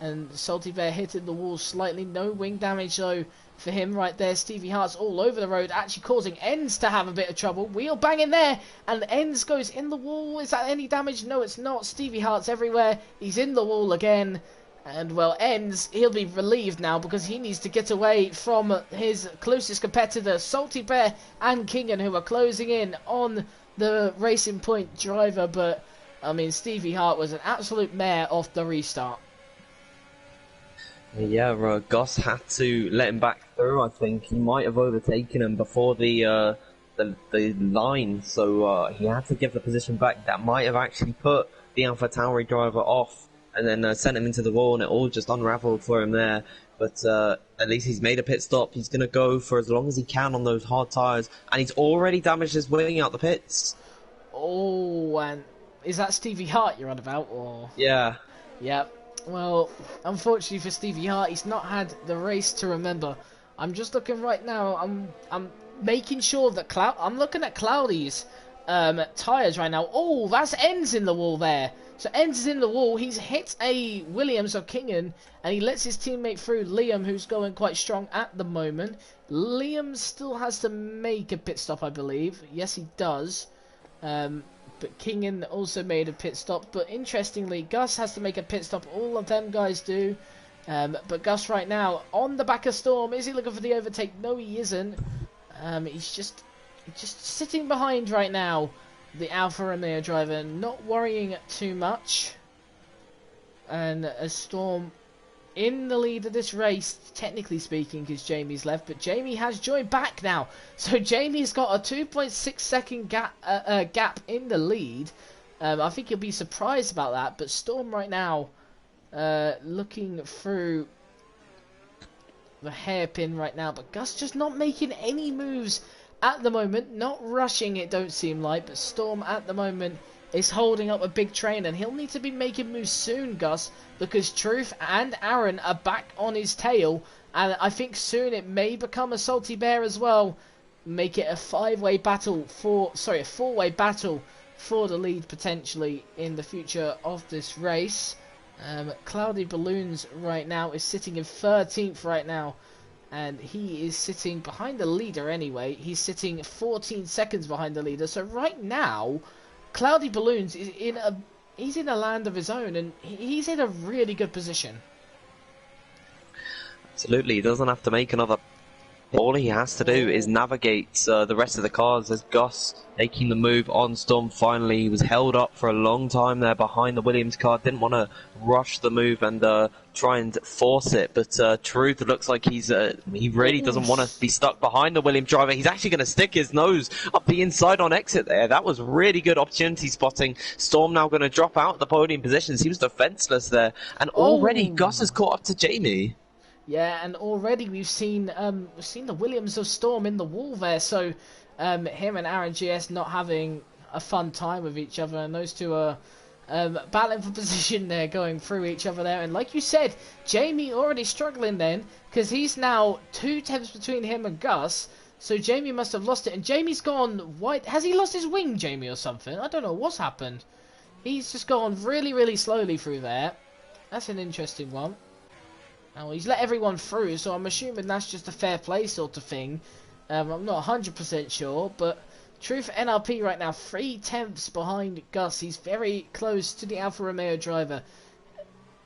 And Salty Bear hitting the wall slightly. No wing damage though for him right there. Stevie Hart's all over the road, actually causing Ends to have a bit of trouble. Wheel bang in there, and Ends goes in the wall. Is that any damage? No, it's not. Stevie Hart's everywhere. He's in the wall again. And, well, Ends, he'll be relieved now because he needs to get away from his closest competitor, Salty Bear and Kingan, who are closing in on the Racing Point driver. But, I mean, Stevie Hart was an absolute mare off the restart. Yeah, Gus had to let him back through. I think he might have overtaken him before the line, so he had to give the position back. That might have actually put the AlphaTauri driver off, and then sent him into the wall, and it all just unravelled for him there. But at least he's made a pit stop. He's going to go for as long as he can on those hard tyres, and he's already damaged his wing out the pits. Oh, and is that Stevie Hart you're on about? Or Yeah. Yep. Well, unfortunately for Stevie Hart, he's not had the race to remember. I'm just looking right now. I'm making sure that I'm looking at Cloudy's tyres right now. Oh, that's Ends in the wall there. So Ends is in the wall. He's hit a Williams of Kingan, and he lets his teammate through, Liam, who's going quite strong at the moment. Liam still has to make a pit stop, I believe. Yes, he does. But Kingan also made a pit stop. But interestingly, Gus has to make a pit stop. All of them guys do. But Gus right now on the back of Storm. Is he looking for the overtake? No, he isn't. He's just sitting behind right now. The Alfa Romeo driver, not worrying too much. And as Storm in the lead of this race, technically speaking, because Jamie's left, but Jamie has joined back now. So Jamie's got a 2.6 second gap in the lead. I think you'll be surprised about that, but Storm right now looking through the hairpin right now, but Gus just not making any moves at the moment, not rushing it, don't seem like, but Storm at the moment is holding up a big train, and he'll need to be making moves soon, Gus, because Truth and Aaron are back on his tail, and I think soon it may become a Salty Bear as well, make it a four-way battle for the lead potentially in the future of this race. Cloudy Balloons right now is sitting in 13th right now, and he is sitting behind the leader anyway. He's sitting 14 seconds behind the leader. So right now, Cloudy Balloons is in a land of his own, and he's in a really good position. Absolutely, he doesn't have to make another. All he has to do is navigate the rest of the cars. As Gus making the move on Storm finally. He was held up for a long time there behind the Williams car. Didn't want to rush the move and try and force it. But Truth looks like he really doesn't want to be stuck behind the Williams driver. He's actually going to stick his nose up the inside on exit there. That was really good opportunity spotting. Storm now going to drop out the podium position. Seems defenseless there. And already Gus has caught up to Jamie. Yeah, and already we've seen the Williams of Storm in the wall there, so him and Aaron GS not having a fun time with each other, and those two are battling for position there, going through each other there. And like you said, Jamie already struggling then, because he's now 2 tenths between him and Gus, so Jamie must have lost it, and Jamie's gone white. Has he lost his wing, Jamie, or something? I don't know what's happened. He's just gone really, really slowly through there. That's an interesting one. Well, he's let everyone through, so I'm assuming that's just a fair play sort of thing. I'm not 100% sure, but Truth NRP right now 3 tenths behind Gus. He's very close to the Alfa Romeo driver.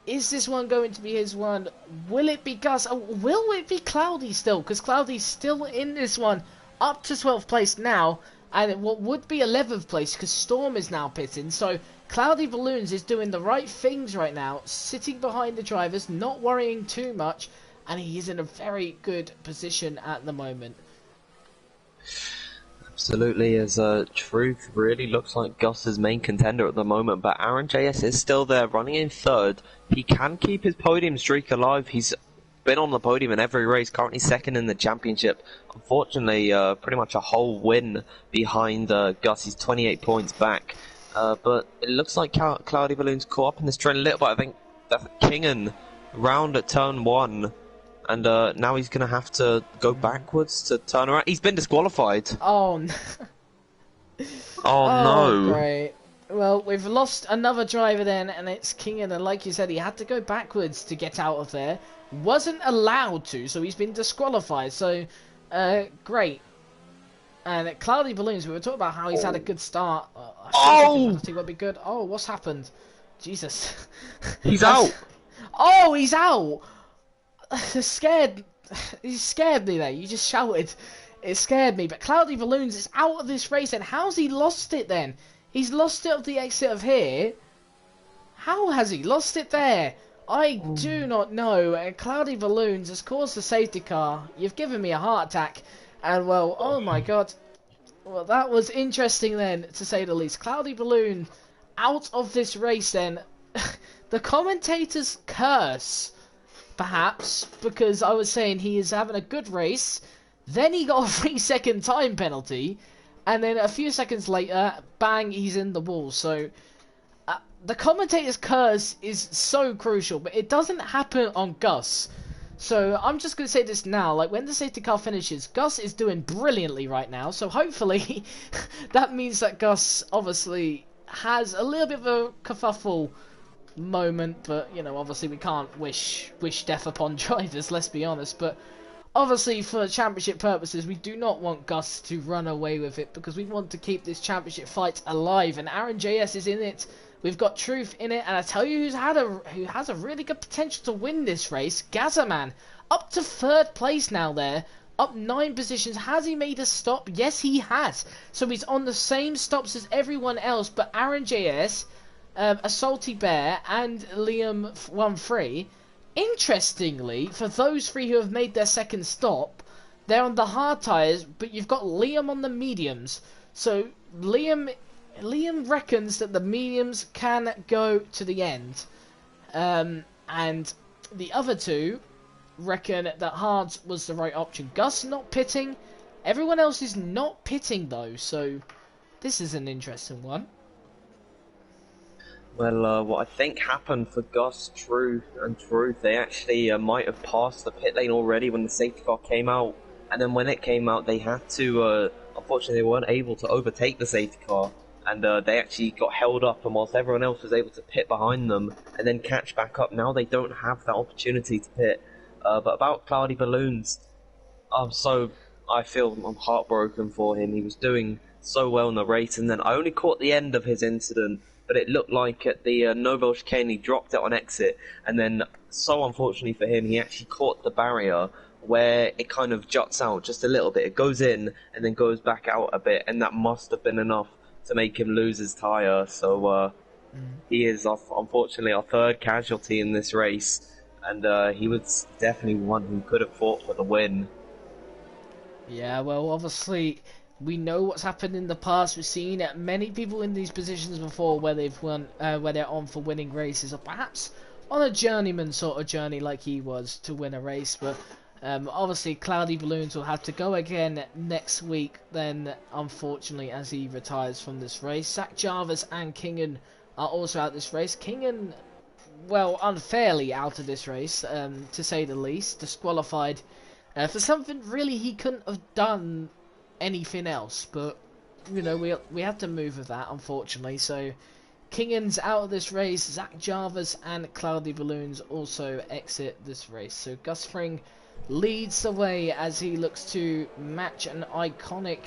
Is this one going to be his one? Will it be Gus? Or will it be Cloudy still? Because Cloudy's still in this one, up to 12th place now, and what would be 11th place because Storm is now pitting. So Cloudy Balloons is doing the right things right now, sitting behind the drivers, not worrying too much, and he is in a very good position at the moment. Absolutely, as Truth really looks like Gus's main contender at the moment, but Aaron JS is still there, running in third. He can keep his podium streak alive. He's been on the podium in every race, currently second in the championship. Unfortunately, pretty much a whole win behind Gus. He's 28 points back. But it looks like Cloudy Balloons caught up in this trend a little bit. I think that Kingen round at turn 1. And now he's going to have to go backwards to turn around. He's been disqualified. Oh, no. Oh, no. Great. Well, we've lost another driver then, and it's Kingen. And like you said, he had to go backwards to get out of there. Wasn't allowed to, so he's been disqualified. So, great. And Cloudy Balloons, we were talking about how he's had a good start. I think would be good. Oh, what's happened? Jesus. He's out. Oh, he's out. Scared. You scared me there. You just shouted. It scared me. But Cloudy Balloons is out of this race. And how's he lost it then? He's lost it at the exit of here. How has he lost it there? I do not know. And Cloudy Balloons has caused a safety car. You've given me a heart attack. And well, oh my god. Well, that was interesting then, to say the least. Cloudy Balloon out of this race then. The commentators curse. Perhaps, because I was saying he is having a good race, then he got a 3-second time penalty, and then a few seconds later, bang, he's in the wall. So, the commentator's curse is so crucial, but it doesn't happen on Gus. So, I'm just going to say this now, like, when the safety car finishes, Gus is doing brilliantly right now, so hopefully, that means that Gus, obviously, has a little bit of a kerfuffle moment, but you know, obviously we can't wish death upon drivers, let's be honest, but obviously for championship purposes we do not want Gus to run away with it, because we want to keep this championship fight alive, and Aaron JS is in it. We've got Truth in it, and I tell you who has a really good potential to win this race, Gazzaman, up to 3rd place now there, up 9 positions. Has he made a stop? Yes, he has. So he's on the same stops as everyone else, but Aaron JS, a Salty Bear, and Liam 1-3. Interestingly, for those 3 who have made their 2nd stop, they're on the hard tyres, but you've got Liam on the mediums. So Liam reckons that the mediums can go to the end. And the other 2 reckon that hards was the right option. Gus not pitting. Everyone else is not pitting though, so this is an interesting one. Well, what I think happened for Gus, Truth, they actually might have passed the pit lane already when the safety car came out, and then when it came out, they had to, unfortunately, they weren't able to overtake the safety car, and they actually got held up, and whilst everyone else was able to pit behind them, and then catch back up, now they don't have that opportunity to pit. But about Cloudy Balloons, I'm heartbroken for him. He was doing so well in the race, and then I only caught the end of his incident, but it looked like at the Nobel chicane he dropped it on exit, and then, so unfortunately for him, he actually caught the barrier where it kind of juts out just a little bit. It goes in and then goes back out a bit, and that must have been enough to make him lose his tyre. So he is, unfortunately, our 3rd casualty in this race, and he was definitely one who could have fought for the win. Yeah, well, obviously, we know what's happened in the past. We've seen many people in these positions before where they've won, where they're on for winning races, or perhaps on a journeyman sort of journey like he was to win a race. But obviously, Cloudy Balloons will have to go again next week. Then, unfortunately, as he retires from this race, Zach Jarvis and Kingen are also out this race. Kingen, well, unfairly out of this race, to say the least, disqualified for something really he couldn't have done anything else, but you know, we have to move with that, unfortunately. So Kingen's out of this race. Zach Jarvis and Cloudy Balloons also exit this race. So Gus Fring leads the way as he looks to match an iconic.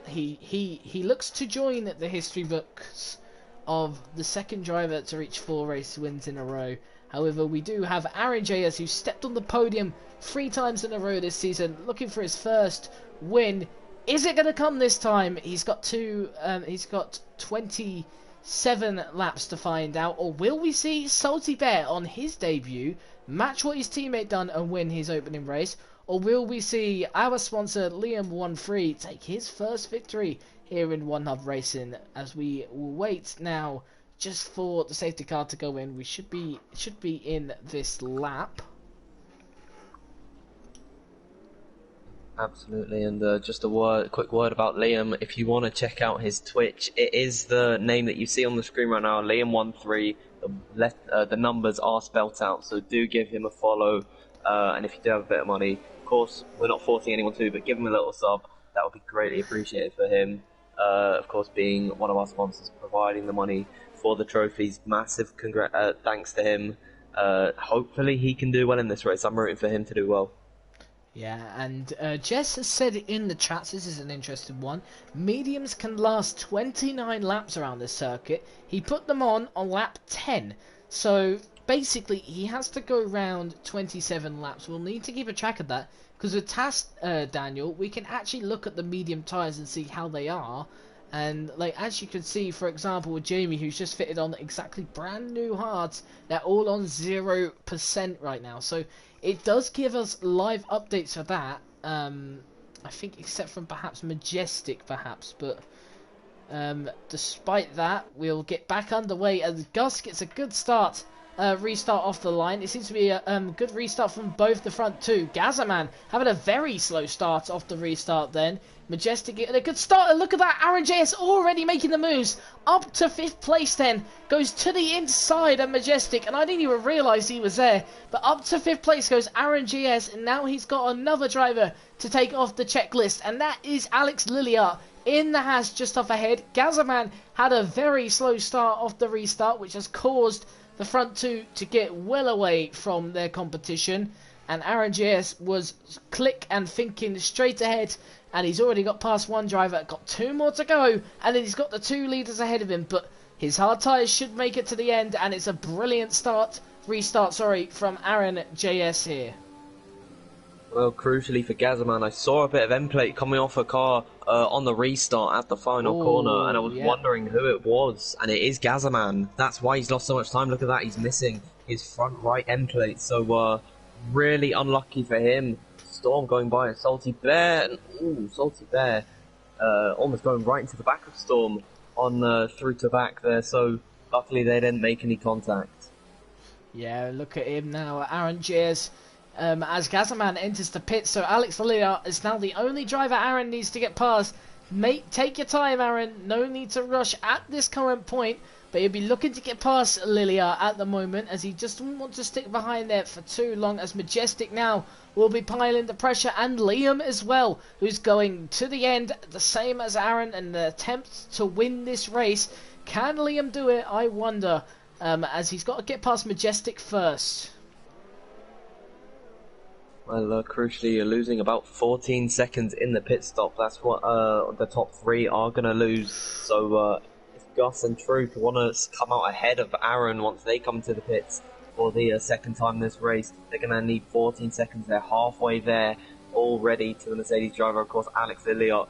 He looks to join the history books of the second driver to reach 4 race wins in a row. However, we do have Aaron JS, who stepped on the podium 3 times in a row this season, looking for his first win. Is it going to come this time? He's got 27 laps to find out, or will we see Salty Bear on his debut match what his teammate done and win his opening race, or will we see our sponsor Liam13 take his first victory here in One Hub Racing? As we will wait now just for the safety car to go in. We should be in this lap. Absolutely, and just a quick word about Liam. If you want to check out his Twitch, it is the name that you see on the screen right now, Liam13. The numbers are spelt out, so do give him a follow. And if you do have a bit of money, of course, we're not forcing anyone to, but give him a little sub. That would be greatly appreciated for him. Of course, being one of our sponsors, providing the money for the trophies. Massive thanks to him. Hopefully he can do well in this race. I'm rooting for him to do well. Yeah, and Jess has said in the chats, this is an interesting one, mediums can last 29 laps around this circuit. He put them on lap 10, so basically he has to go around 27 laps. We'll need to keep a track of that, because with TAS, Daniel, we can actually look at the medium tyres and see how they are. And like as you can see, for example, with Jamie, who's just fitted on exactly brand new hards, they're all on 0% right now. So it does give us live updates for that. I think except from perhaps Majestic, perhaps, but despite that, we'll get back underway as Gus gets a good start. Restart off the line. It seems to be a good restart from both the front two. Gazaman having a very slow start off the restart then. Majestic getting a good start, and look at that, Aaron JS already making the moves. Up to 5th place then, goes to the inside of Majestic, and I didn't even realise he was there. But up to 5th place goes Aaron JS, and now he's got another driver to take off the checklist, and that is Alex Lilliart in the Haas just off ahead. Gazaman had a very slow start off the restart, which has caused the front two to get well away from their competition, and Aaron JS was click and thinking straight ahead, and he's already got past one driver, got 2 more to go, and then he's got the 2 leaders ahead of him, but his hard tyres should make it to the end, and it's a brilliant restart from Aaron JS here. Well, crucially for Gazaman, I saw a bit of end plate coming off a car on the restart at the final corner, and I was wondering who it was, and it is Gazaman. That's why he's lost so much time. Look at that, he's missing his front right end plate, so really unlucky for him. Storm going by a Salty Bear, and Salty Bear almost going right into the back of Storm on through to back there, so luckily they didn't make any contact. Yeah, look at him now, Aaron JS. As Gazaman enters the pit, so Alex Lilliart is now the only driver Aaron needs to get past. Take your time, Aaron. No need to rush at this current point, but he'll be looking to get past Lilliart at the moment, as he just doesn't want to stick behind there for too long, as Majestic now will be piling the pressure, and Liam as well, who's going to the end, the same as Aaron, in the attempt to win this race. Can Liam do it? I wonder, as he's got to get past Majestic first. Well, crucially, you're losing about 14 seconds in the pit stop. That's what the top 3 are going to lose. So if Gus and Troop want to come out ahead of Aaron once they come to the pits for the second time this race, they're going to need 14 seconds. They're halfway there already to the Mercedes driver. Of course, Alex Lilliart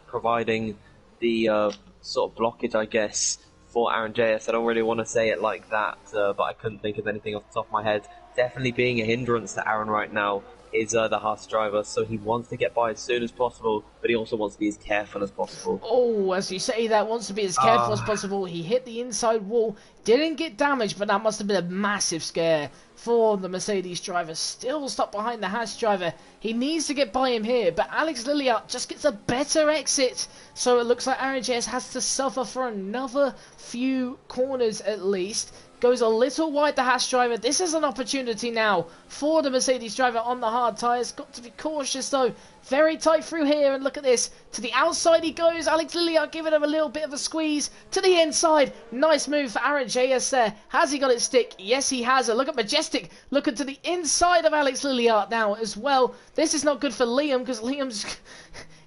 providing the sort of blockage, I guess, for Aaron JS. I don't really want to say it like that, but I couldn't think of anything off the top of my head. Definitely being a hindrance to Aaron right now is the Haas driver, so he wants to get by as soon as possible, but he also wants to be as careful as possible. Oh, as you say that, wants to be as careful as possible. He hit the inside wall, didn't get damaged, but that must have been a massive scare for the Mercedes driver. Still stuck behind the Haas driver. He needs to get by him here, but Alex Lilliart just gets a better exit. So it looks like Aaron JS has to suffer for another few corners at least. Goes a little wide, the Haas driver. This is an opportunity now for the Mercedes driver on the hard tyres. Got to be cautious though. Very tight through here, and look at this. To the outside he goes. Alex Lilliart giving him a little bit of a squeeze. To the inside. Nice move for Aaron JS there. Has he got it stick? Yes, he has. A look at Majestic looking to the inside of Alex Lilliart now as well. This is not good for Liam, because Liam's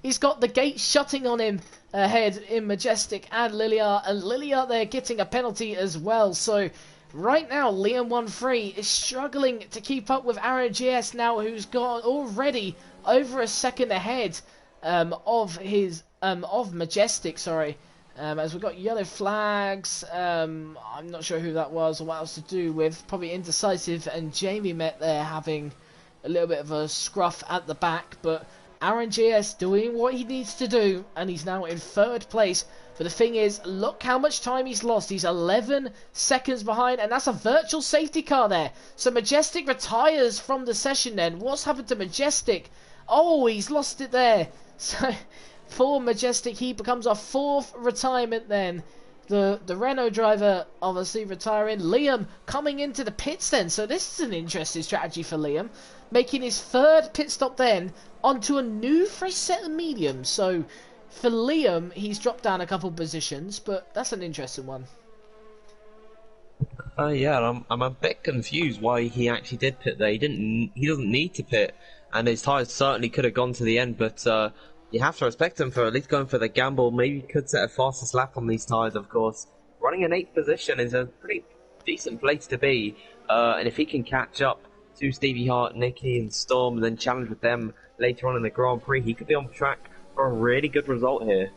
He's got the gate shutting on him ahead in Majestic and Lilia there getting a penalty as well. So right now, Liam 1-3 is struggling to keep up with Aaron GS now, who's got already over a second ahead of Majestic. Sorry. As we've got yellow flags, I'm not sure who that was or what else to do with. Probably Indecisive and Jamie Met there having a little bit of a scruff at the back. But Aaron GS doing what he needs to do, and he's now in 3rd place. But the thing is, look how much time he's lost. He's 11 seconds behind, and that's a virtual safety car there. So Majestic retires from the session then. What's happened to Majestic? Oh, he's lost it there. So for Majestic, he becomes a 4th retirement then. The Renault driver obviously retiring. Liam coming into the pits then. So this is an interesting strategy for Liam. Making his 3rd pit stop then onto a new fresh set of mediums. So for Liam, he's dropped down a couple positions, but that's an interesting one. Yeah, I'm a bit confused why he actually did pit there. He doesn't need to pit, and his tyres certainly could have gone to the end, but you have to respect him for at least going for the gamble. Maybe he could set a fastest lap on these tyres, of course. Running an 8th position is a pretty decent place to be, and if he can catch up to Stevie Hart, Nicky and Storm, and then challenge with them later on in the Grand Prix, he could be on track for a really good result here.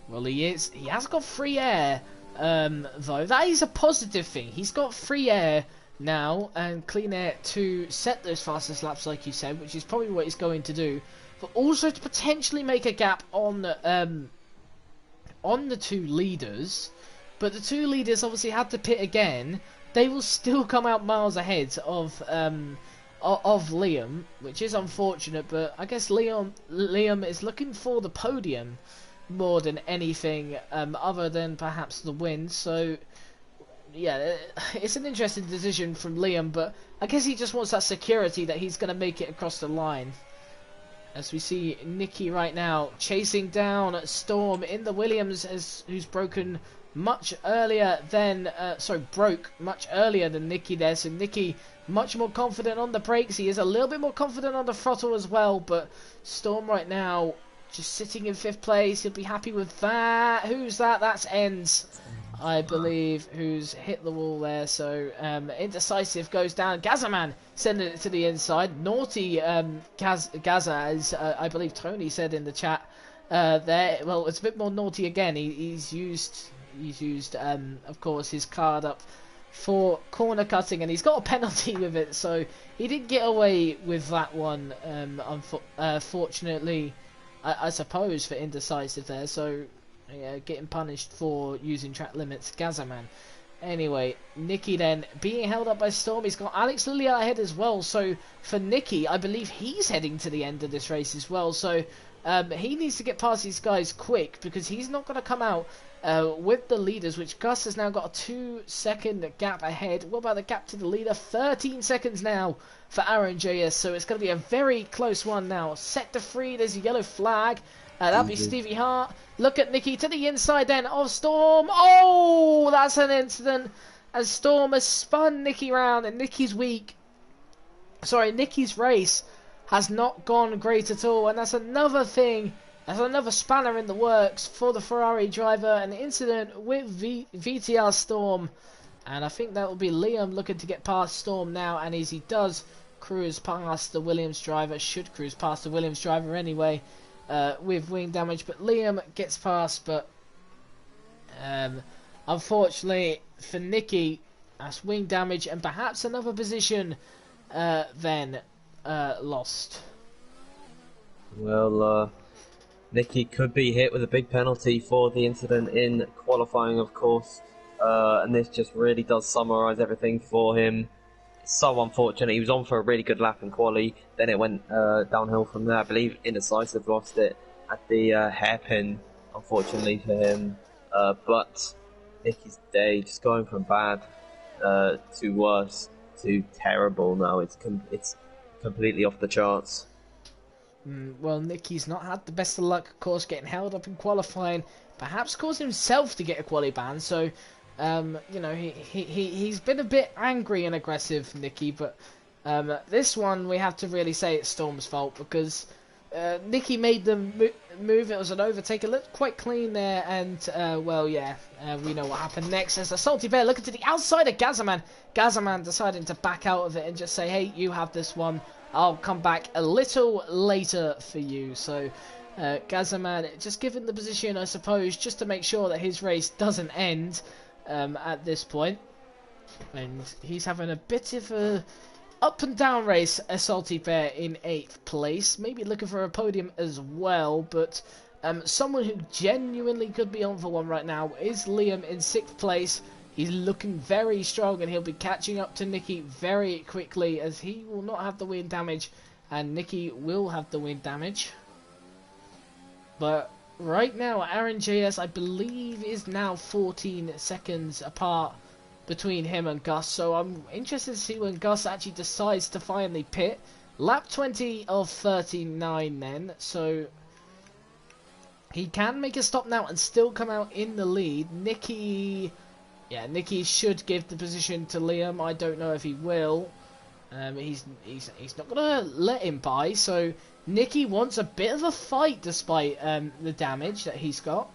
Well, he is. He has got free air, though. That is a positive thing. He's got free air now and clean air to set those fastest laps, like you said, which is probably what he's going to do. But also to potentially make a gap on the 2 leaders. But the 2 leaders obviously had to pit again. They will still come out miles ahead of Liam, which is unfortunate. But I guess Liam is looking for the podium more than anything, other than perhaps the win. So yeah, it's an interesting decision from Liam, but I guess he just wants that security that he's going to make it across the line. As we see Nicky right now chasing down Storm in the Williams, who's broken much earlier than broke much earlier than Nicky there. So Nicky much more confident on the brakes. He is a little bit more confident on the throttle as well, but Storm right now just sitting in 5th place. He'll be happy with that. Who's that? That's Ends, I believe, who's hit the wall there. So Indecisive goes down. Gazaman sending it to the inside. Naughty Gaza, as I believe Tony said in the chat there. Well, it's a bit more naughty again. He's used of course his card up for corner cutting, and he's got a penalty with it, so he didn't get away with that one, unfortunately, I suppose, for Indecisive there. So yeah, getting punished for using track limits. Gazaman. Anyway, Nicky then being held up by Storm. He's got Alex Lilia ahead as well. So for Nicky, I believe he's heading to the end of this race as well. So he needs to get past these guys quick, because he's not going to come out with the leaders, which Gus has now got a 2-second gap ahead. What about the gap to the leader? 13 seconds now for Aaron JS. So it's going to be a very close one now. Set to free. There's a yellow flag. That'll be Stevie Hart. Look at Nicky to the inside then of Storm. Oh, that's an incident. As Storm has spun Nicky round, and Nicky's race has not gone great at all. And that's another thing. That's another spanner in the works for the Ferrari driver. An incident with VTR Storm. And I think that will be Liam looking to get past Storm now. And as he does cruise past the Williams driver, should cruise past the Williams driver anyway, with wing damage. But Liam gets past, but unfortunately for Nicky, that's wing damage and perhaps another position then lost. Well, Nicky could be hit with a big penalty for the incident in qualifying, of course, and this just really does summarise everything for him. It's so unfortunate. He was on for a really good lap in quali, then it went downhill from there. I believe Indecisive lost it at the hairpin, unfortunately for him. But Nicky's day just going from bad to worse to terrible now. It's completely off the charts. Well, Nicky's not had the best of luck, of course, getting held up in qualifying. Perhaps caused himself to get a quali ban. So, you know, he's been a bit angry and aggressive, Nicky. But this one, we have to really say it's Storm's fault, because Nicky made them move. It was an overtake. It looked quite clean there, and well, yeah, we know what happened next. As the Salty Bear looking to the outside of Gazaman. Gazaman deciding to back out of it and just say, hey, you have this one. I'll come back a little later for you. So Gazaman just given the position, I suppose, just to make sure that his race doesn't end at this point. And he's having a bit of a up and down race. A Salty Bear in 8th place, maybe looking for a podium as well, but someone who genuinely could be on for one right now is Liam in 6th place. He's looking very strong, and he'll be catching up to Nicky very quickly, as he will not have the wind damage and Nicky will have the wind damage. But right now Aaron JS, I believe, is now 14 seconds apart between him and Gus, so I'm interested to see when Gus actually decides to finally pit. Lap 20 of 39 then, so he can make a stop now and still come out in the lead. Nicky should give the position to Liam. I don't know if he will. He's not gonna let him by, so Nicky wants a bit of a fight despite the damage that he's got.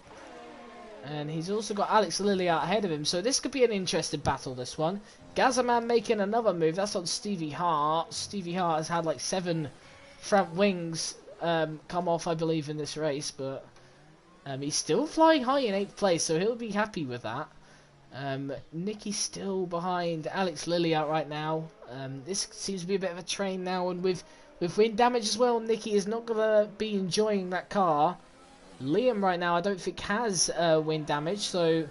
And he's also got Alex Lilly out ahead of him, so this could be an interesting battle, this one. Gazaman making another move. That's on Stevie Hart. Stevie Hart has had like 7 front wings come off, I believe, in this race, but he's still flying high in 8th place, so he'll be happy with that. Nicky's still behind Alex Lilly out right now. This seems to be a bit of a train now, and with wind damage as well, Nicky is not going to be enjoying that car. Liam right now I don't think has wind damage, so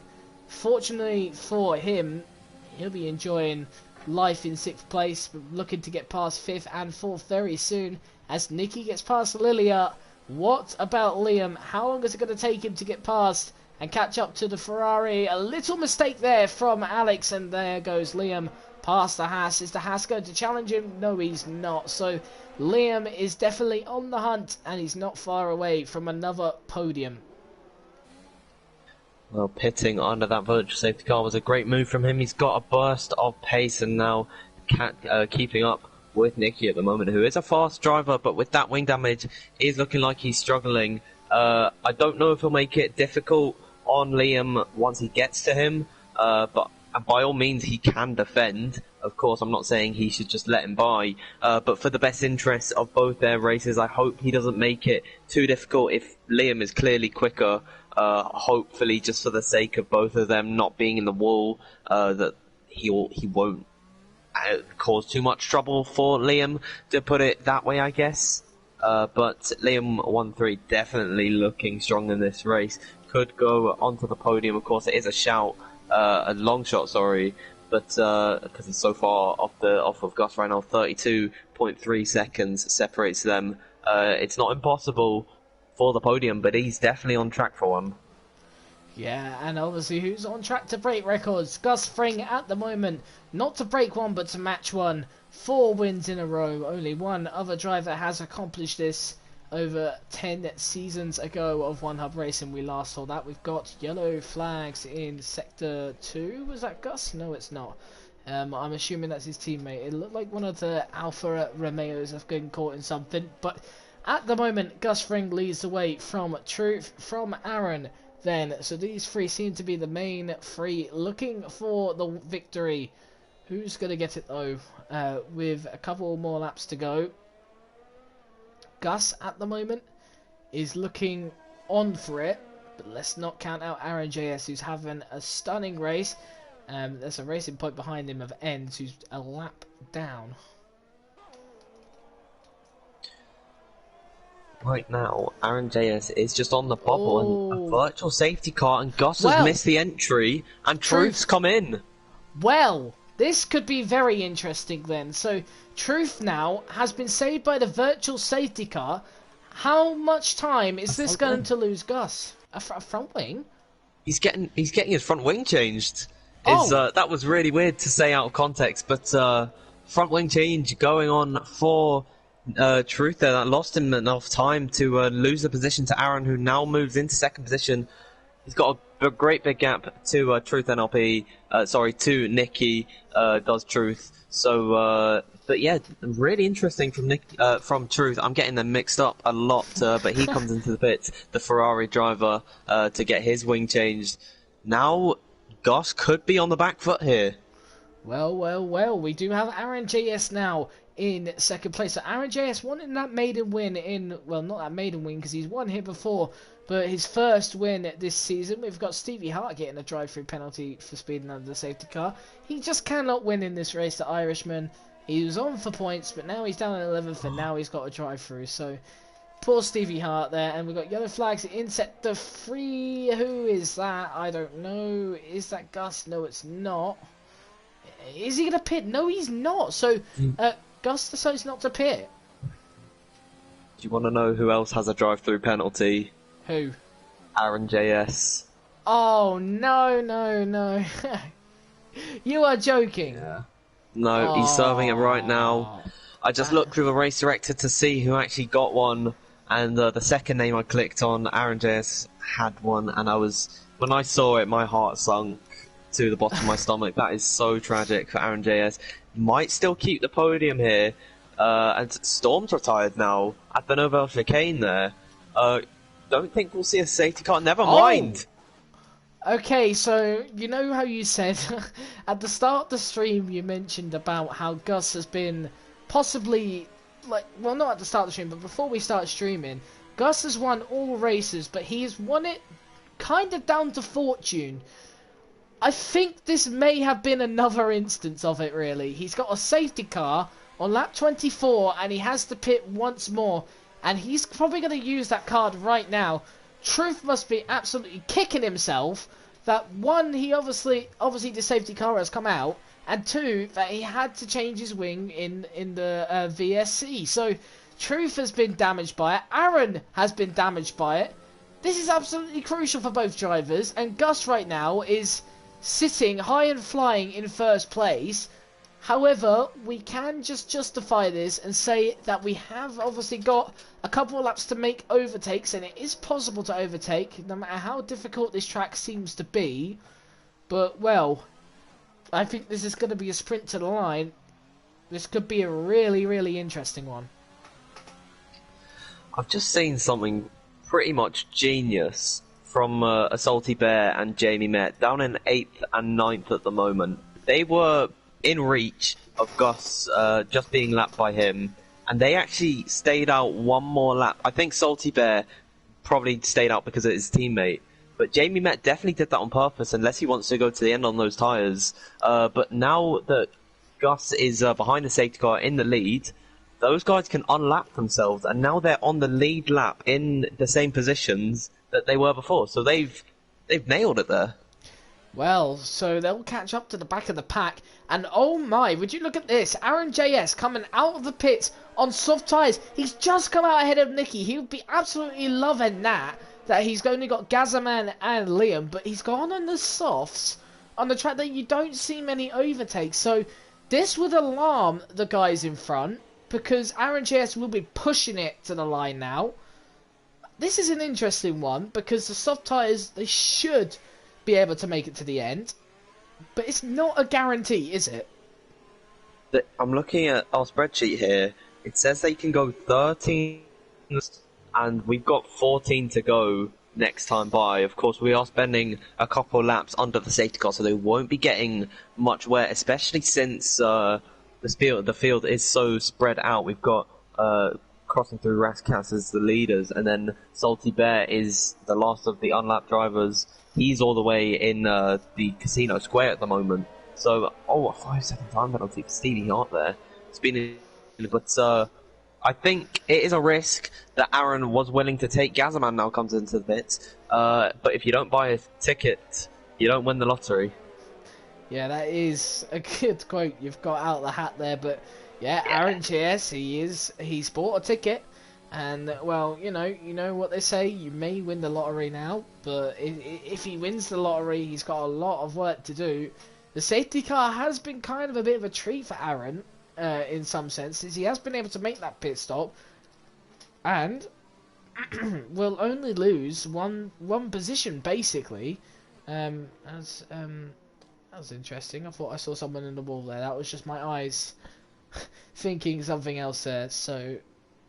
fortunately for him, he'll be enjoying life in 6th place, but looking to get past 5th and 4th very soon as Nicky gets past Lilia. What about Liam? How long is it going to take him to get past and catch up to the Ferrari? A little mistake there from Alex, and there goes Liam past the Haas. Is the Haas going to challenge him? No, he's not. So Liam is definitely on the hunt, and he's not far away from another podium. Well, pitting under that virtual safety car was a great move from him. He's got a burst of pace and now keeping up with Nicky at the moment, who is a fast driver, but with that wing damage, he's looking like he's struggling. I don't know if he'll make it difficult on Liam once he gets to him, but by all means he can defend. Of course, I'm not saying he should just let him by, but for the best interest of both their races, I hope he doesn't make it too difficult. If Liam is clearly quicker, hopefully just for the sake of both of them not being in the wall, that he won't cause too much trouble for Liam, to put it that way, I guess. But Liam 1-3 definitely looking strong in this race. Could go onto the podium. Of course, it is a long shot, sorry, but because it's so far off of Gus right now, 32.3 seconds separates them. It's not impossible for the podium, but he's definitely on track for one. Yeah, and obviously who's on track to break records? Gus Fring at the moment, not to break one, but to match one. 4 wins in a row. Only one other driver has accomplished this over 10 seasons ago of One Hub Racing. We last saw that. We've got yellow flags in Sector 2. Was that Gus? No, it's not. I'm assuming that's his teammate. It looked like one of the Alfa Romeos have been caught in something. But at the moment, Gus Fring leads the way from Truth, from Aaron then. So these 3 seem to be the main 3 looking for the victory. Who's going to get it though? With a couple more laps to go. Gus at the moment is looking on for it, but let's not count out Aaron JS, who's having a stunning race. There's a racing point behind him of Ends, who's a lap down. Right now, Aaron JS is just on the bubble, and a virtual safety car, and Gus has missed the entry, and Truth's come in. Well, this could be very interesting then. So Truth now has been saved by the virtual safety car. How much time is this going to lose Gus? A front wing? He's getting his front wing changed. That was really weird to say out of context, but front wing change going on for Truth there. That lost him enough time to lose the position to Aaron, who now moves into 2nd position. He's got a great big gap to Truth NLP. To Nicky does Truth. So, but yeah, really interesting from Truth. I'm getting them mixed up a lot, but he comes into the pits, the Ferrari driver, to get his wing changed. Now, Gus could be on the back foot here. Well, we do have Aaron JS now in second place. So Aaron JS wanting that maiden win well, not that maiden win because he's won here before, but his first win this season. We've got Stevie Hart getting a drive-through penalty for speeding under the safety car. He just cannot win in this race, the Irishman. He was on for points, but now he's down at 11th, and now he's got a drive-through. So poor Stevie Hart there, and we've got yellow flags in sector 3. Who is that? I don't know. Is that Gus? No, it's not. Is he going to pit? No, he's not. So, Gus decides not to pit. Do you want to know who else has a drive-through penalty? Who? Aaron JS. Oh, no. You are joking. Yeah. No, he's serving it right now. I just looked through the race director to see who actually got one, and the second name I clicked on, Aaron JS, had one, and when I saw it, my heart sunk to the bottom of my stomach. That is so tragic for Aaron JS. Might still keep the podium here. And Storm's retired now at the Novell chicane there. Don't think we'll see a safety car. Never mind. Okay, so you know how you said at the start of the stream you mentioned about how Gus has been possibly not at the start of the stream, but before we start streaming, Gus has won all races, but he has won it kind of down to fortune. I think this may have been another instance of it, really. He's got a safety car on lap 24, and he has to pit once more, and he's probably going to use that card right now. Truth must be absolutely kicking himself that, one, he obviously the safety car has come out, and two, that he had to change his wing in the VSC. So, Truth has been damaged by it. Aaron has been damaged by it. This is absolutely crucial for both drivers, and Gus right now is sitting high and flying in first place. However, we can just justify this and say that we have obviously got a couple of laps to make overtakes, and it is possible to overtake no matter how difficult this track seems to be. But, well, I think this is going to be a sprint to the line. This could be a really, really interesting one. I've just seen something pretty much genius from a Salty Bear and Jamie Met, down in 8th and 9th at the moment. They were in reach of Gus just being lapped by him, and they actually stayed out one more lap. I think Salty Bear probably stayed out because of his teammate, but Jamie Met definitely did that on purpose, unless he wants to go to the end on those tyres. But now that Gus is behind the safety car in the lead, those guys can unlap themselves, and now they're on the lead lap in the same positions that they were before. So they've nailed it there. Well, so they'll catch up to the back of the pack, and oh my, would you look at this? Aaron JS coming out of the pits on soft tyres. He's just come out ahead of Nicky. He would be absolutely loving that he's only got Gazzaman and Liam, but he's gone on the softs on the track that you don't see many overtakes. So this would alarm the guys in front, because Aaron JS will be pushing it to the line now. This is an interesting one, because the soft tyres, they should be able to make it to the end, but it's not a guarantee, is it? I'm looking at our spreadsheet here. It says they can go 13, and we've got 14 to go next time by. Of course, we are spending a couple laps under the safety car, so they won't be getting much wear, especially since the field is so spread out. We've got crossing through Rascas as the leaders, and then Salty Bear is the last of the unlapped drivers. He's all the way in the Casino Square at the moment. So, a 5-second time penalty for Stevie Hart there. It's been, but I think it is a risk that Aaron was willing to take. Gazzaman now comes into the pits, but if you don't buy a ticket, you don't win the lottery. Yeah, that is a good quote you've got out of the hat there, but yeah, Aaron JS, he's bought a ticket, and well, you know what they say, you may win the lottery now, but if he wins the lottery, he's got a lot of work to do. The safety car has been kind of a bit of a treat for Aaron, in some senses. He has been able to make that pit stop, and will only lose one position basically. That was interesting. I thought I saw someone in the wall there. That was just my eyes thinking something else there. So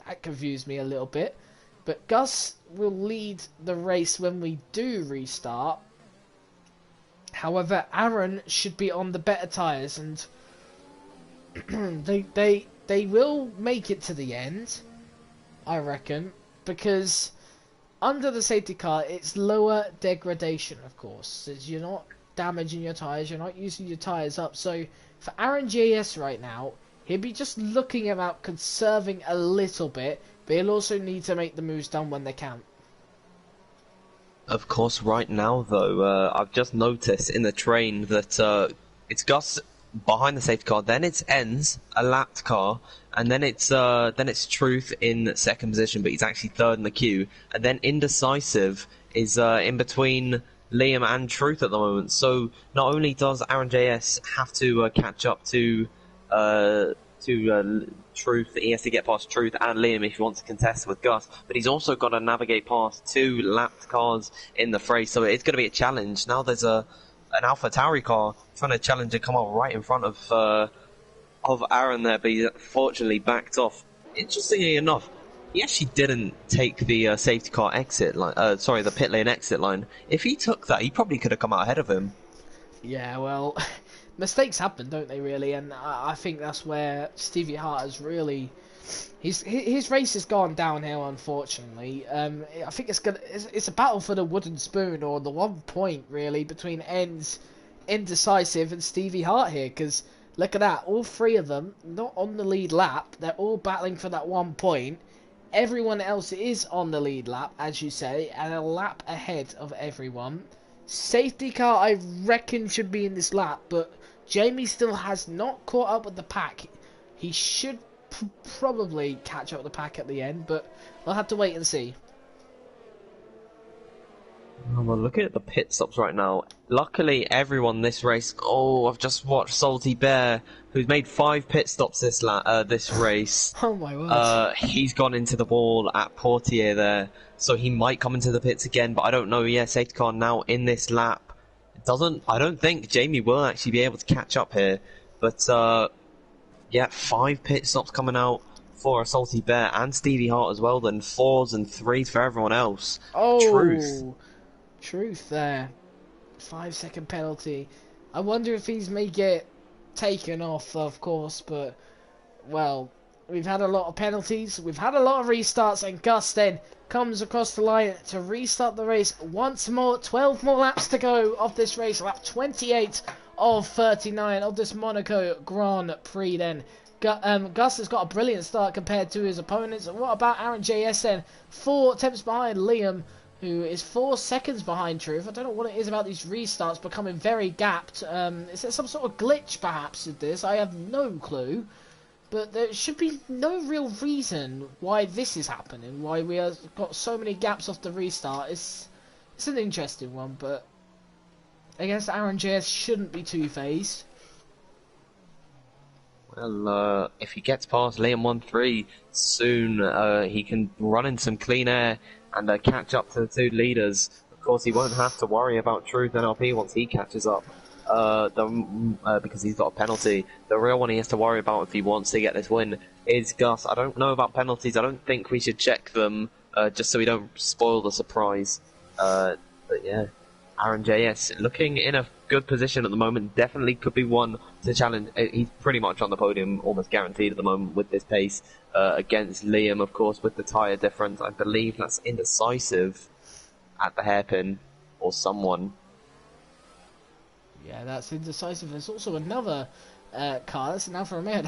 that confused me a little bit. But Gus will lead the race when we do restart. However, Aaron should be on the better tyres, and they will make it to the end, I reckon, because under the safety car it's lower degradation, of course. You're not damaging your tyres, you're not using your tyres up. So for Aaron JS right now, he'll be just looking about conserving a little bit, but he'll also need to make the moves done when they count. Of course, right now though, I've just noticed in the train that it's Gus behind the safety car, then it's Enz, a lapped car, and then it's Truth in second position, but he's actually third in the queue, and then Indecisive is in between Liam and Truth at the moment. So not only does Aaron JS have to catch up to Truth, he has to get past Truth and Liam if he wants to contest with Gus, but he's also got to navigate past two lapped cars in the fray, so it's going to be a challenge. Now there's an Alpha Tauri car trying to challenge and come up right in front of Aaron there, but he fortunately backed off. Interestingly enough, he actually didn't take the safety car exit line, the pit lane exit line. If he took that, he probably could have come out ahead of him. Yeah, well, mistakes happen, don't they, really? And I think that's where Stevie Hart has really... His race has gone downhill, unfortunately. I think it's a battle for the wooden spoon, or the 1 point, really, between Enz, Indecisive, and Stevie Hart here, because look at that, all three of them, not on the lead lap, they're all battling for that 1 point. Everyone else is on the lead lap, as you say, and a lap ahead of everyone. Safety car, I reckon, should be in this lap, but Jamie still has not caught up with the pack. He should probably catch up with the pack at the end, but we'll have to wait and see. Well, looking at the pit stops right now, luckily everyone this race... Oh, I've just watched Salty Bear, who's made 5 pit stops this race. Oh my word. He's gone into the wall at Portier there, so he might come into the pits again, but I don't know. Yeah, safety car now in this lap. I don't think Jamie will actually be able to catch up here, but yeah, 5 pit stops coming out for a Salty Bear and Stevie Hart as well, then 4s and 3s for everyone else. Oh, Truth there. 5-second penalty. I wonder if he's may get taken off, of course, but, well, we've had a lot of penalties, we've had a lot of restarts, and Gus then comes across the line to restart the race once more. 12 more laps to go of this race, lap 28 of 39 of this Monaco Grand Prix then. Gus has got a brilliant start compared to his opponents. And what about Aaron JS then? 4 attempts behind Liam, who is 4 seconds behind Truth. I don't know what it is about these restarts becoming very gapped. Is there some sort of glitch perhaps with this? I have no clue. But there should be no real reason why this is happening, why we have got so many gaps off the restart. It's an interesting one, but I guess Aaron JS shouldn't be too phased. Well, if he gets past Liam 1-3 soon, he can run in some clean air and catch up to the 2 leaders. Of course, he won't have to worry about Truth NLP once he catches up. Because he's got a penalty. The real one he has to worry about if he wants to get this win is Gus. I don't know about penalties. I don't think we should check them just so we don't spoil the surprise. But yeah, Aaron JS looking in a good position at the moment. Definitely could be one to challenge. He's pretty much on the podium, almost guaranteed at the moment with this pace against Liam, of course, with the tyre difference. I believe that's Indecisive at the hairpin or someone. Yeah, that's Indecisive. There's also another car. That's an Alfa Romeo.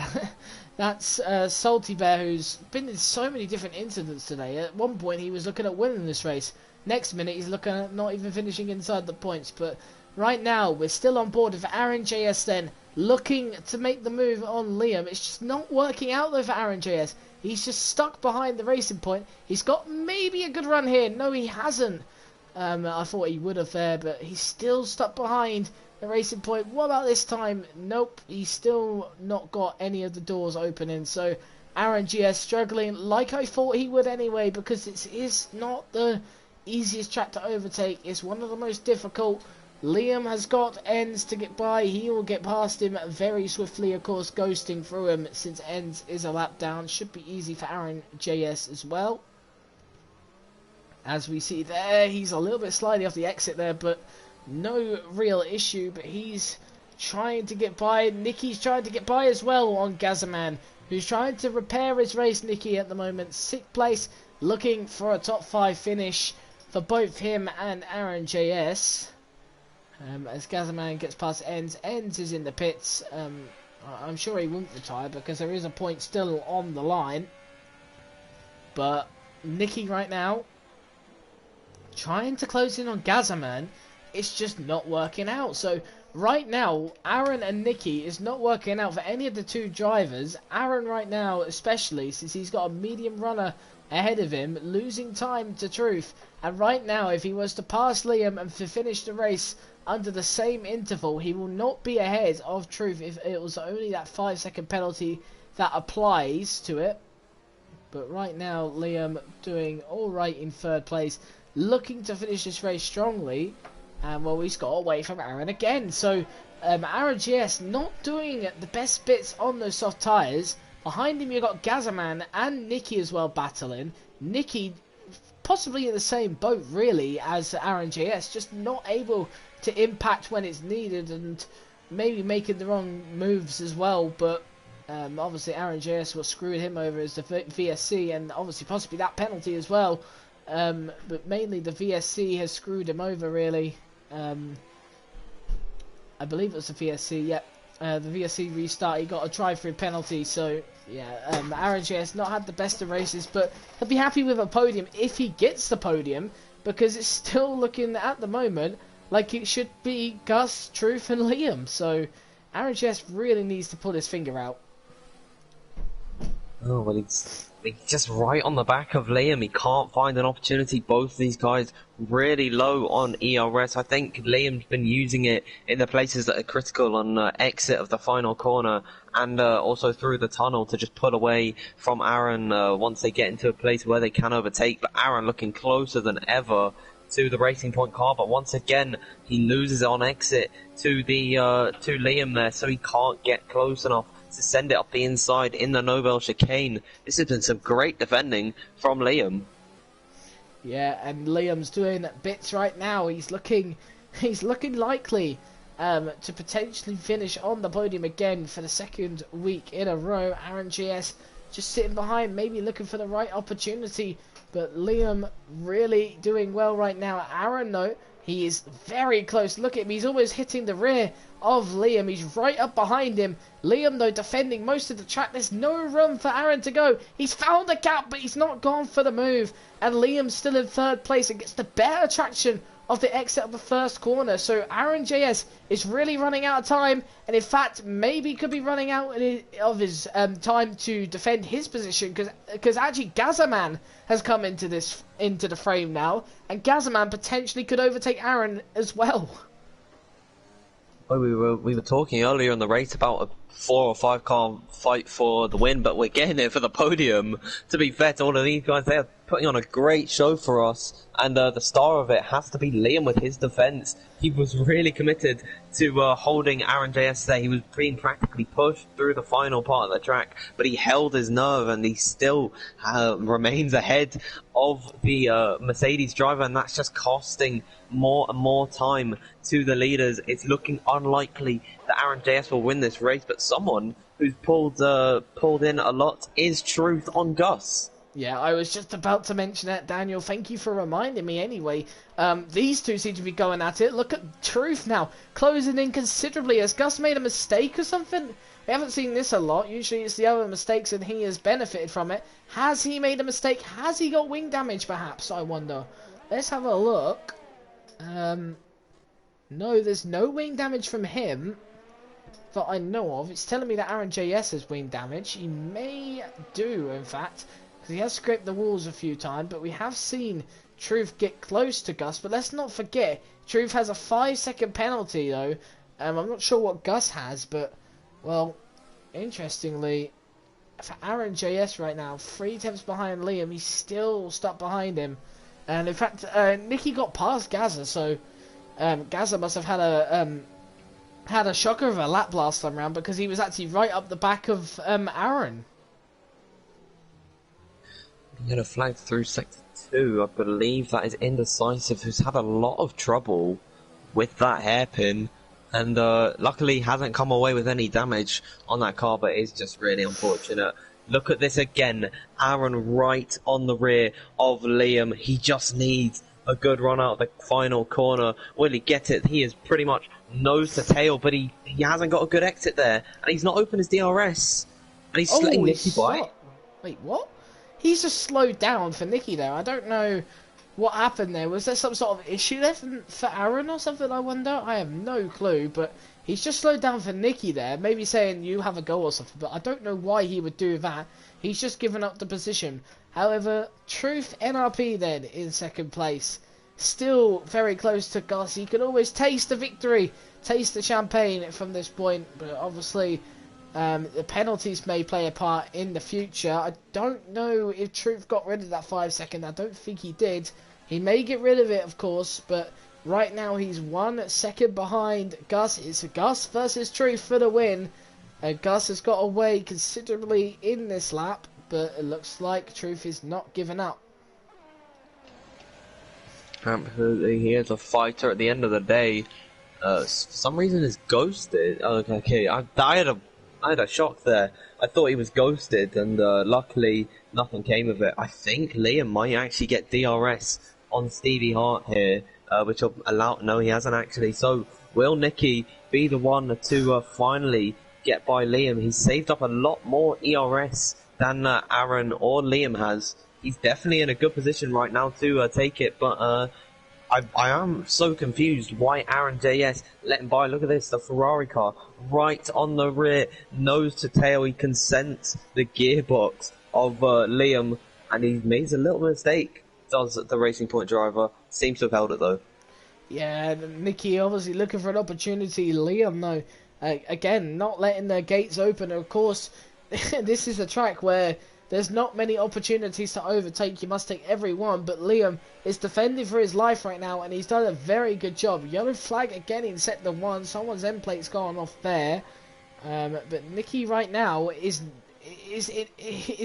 That's Salty Bear, who's been in so many different incidents today. At one point, he was looking at winning this race. Next minute, he's looking at not even finishing inside the points. But right now, we're still on board with Aaron JS then, looking to make the move on Liam. It's just not working out, though, for Aaron JS. He's just stuck behind the racing point. He's got maybe a good run here. No, he hasn't. I thought he would have there, but he's still stuck behind the racing point. What about this time? Nope, he's still not got any of the doors opening. So Aaron GS struggling like I thought he would anyway, because it is not the easiest track to overtake. It's one of the most difficult. Liam has got Ends to get by. He will get past him very swiftly, of course, ghosting through him since Ends is a lap down. Should be easy for Aaron JS as well. As we see there, he's a little bit sliding off the exit there, but no real issue. But he's trying to get by. Nicky's trying to get by as well on Gazaman, who's trying to repair his race. Nicky at the moment, 6th place, looking for a top 5 finish for both him and Aaron JS. As Gazaman gets past Ends. Ends is in the pits. I'm sure he won't retire because there is a point still on the line. But Nicky right now, trying to close in on Gazaman, it's just not working out. So right now, Aaron and Nicky is not working out for any of the two drivers. Aaron right now, especially since he's got a medium runner ahead of him, losing time to Truth. And right now, if he was to pass Liam and to finish the race under the same interval, he will not be ahead of Truth if it was only that 5-second penalty that applies to it. But right now, Liam doing alright in 3rd place, looking to finish this race strongly. And well, he's got away from Aaron again. So Aaron GS not doing the best bits on those soft tyres. Behind him you've got Gazaman and Nicky as well battling. Nicky possibly in the same boat really as Aaron JS, just not able to impact when it's needed and maybe making the wrong moves as well. But obviously Aaron JS, what screwed him over is the VSC and obviously possibly that penalty as well. But mainly the VSC has screwed him over really. I believe it was the VSC, yep. The VSC restart, he got a drive-through penalty, so yeah, Aaron JS not had the best of races, but he'll be happy with a podium if he gets the podium, because it's still looking at the moment like it should be Gus, Truth and Liam, so Aaron JS really needs to pull his finger out. Oh, well, he's just right on the back of Liam. He can't find an opportunity. Both of these guys really low on ERS. I think Liam's been using it in the places that are critical on exit of the final corner and also through the tunnel to just pull away from Aaron once they get into a place where they can overtake. But Aaron looking closer than ever to the Racing Point car, but once again he loses on exit to the to Liam there, so he can't get close enough to send it up the inside in the Nobel chicane. This has been some great defending from Liam. Yeah, and Liam's doing bits right now. He's looking likely to potentially finish on the podium again for the 2nd week in a row. Aaron GS just sitting behind, maybe looking for the right opportunity. But Liam really doing well right now. Aaron, though, he is very close. Look at him. He's almost hitting the rear of Liam. He's right up behind him. Liam, though, defending most of the track. There's no room for Aaron to go. He's found the gap, but he's not gone for the move. And Liam's still in 3rd place and gets the better traction of the exit of the 1st corner. So Aaron JS is really running out of time, and in fact maybe could be running out of his time to defend his position, because actually Gazaman has come into the frame now, and Gazaman potentially could overtake Aaron as well. Well, we were talking earlier in the race about a 4 or 5 car fight for the win, but we're getting it for the podium. To be fair to all of these guys, they are putting on a great show for us, and the star of it has to be Liam with his defense. He was really committed to holding Aaron JS there. He was being practically pushed through the final part of the track, but he held his nerve and he still remains ahead of the Mercedes driver, and that's just costing more and more time to the leaders. It's looking unlikely that Aaron JS will win this race, but someone who's pulled in a lot is Truth on Gus. Yeah, I was just about to mention that, Daniel. Thank you for reminding me anyway. These two seem to be going at it. Look at Truth now, closing in considerably. Has Gus made a mistake or something? We haven't seen this a lot. Usually it's the other mistakes and he has benefited from it. Has he made a mistake? Has he got wing damage perhaps, I wonder? Let's have a look. No, there's no wing damage from him that I know of. It's telling me that Aaron JS has wing damage. He may do, in fact, because he has scraped the walls a few times, but we have seen Truth get close to Gus. But let's not forget, Truth has a 5-second penalty, though. I'm not sure what Gus has, but, well, interestingly, for Aaron JS right now, 3 tenths behind Liam. He's still stuck behind him. And in fact, Nicky got past Gaza, so Gaza must have had a shocker of a lap last time round, because he was actually right up the back of Aaron. He had a flag through sector 2. I believe that is Indecisive, who's had a lot of trouble with that hairpin, and luckily hasn't come away with any damage on that car, but it's just really unfortunate. Look at this again. Aaron right on the rear of Liam. He just needs a good run out of the final corner. Will he get it? He is pretty much nose to tail, but he hasn't got a good exit there, and he's not opened his DRS, and he's letting Nicky by. Wait, what? He's just slowed down for Nicky there. I don't know what happened there. Was there some sort of issue there for Aaron or something, I wonder? I have no clue, but he's just slowed down for Nicky there. Maybe saying you have a go or something, but I don't know why he would do that. He's just given up the position. However, Truth NRP then in second place. Still very close to Gus. He can always taste the victory, taste the champagne from this point, but obviously the penalties may play a part in the future. I don't know if Truth got rid of that 5 second. I don't think he did. He may get rid of it, of course, but right now he's 1 second behind Gus. It's Gus versus Truth for the win. Gus has got away considerably in this lap, but it looks like Truth is not giving up. Absolutely, he is a fighter at the end of the day. For some reason he's ghosted. Okay, I had a shock there. I thought he was ghosted, and luckily nothing came of it. I think Liam might actually get DRS on Stevie Hart here, which will allow... No, he hasn't actually. So, will Nicky be the one to finally get by Liam? He's saved up a lot more ERS than Aaron or Liam has. He's definitely in a good position right now to take it, but I am so confused why Aaron JS let him by. Look at this, the Ferrari car right on the rear, nose to tail. He can sense the gearbox of Liam, and he made a little mistake. Does the Racing Point driver. Seems to have held it though. Yeah, Nicky obviously looking for an opportunity. Liam, though, again, not letting the gates open. Of course, this is a track where there's not many opportunities to overtake. You must take every one, but Liam is defending for his life right now, and he's done a very good job. Yellow flag again in sector 1. Someone's end plate's gone off there. But Nicky right now is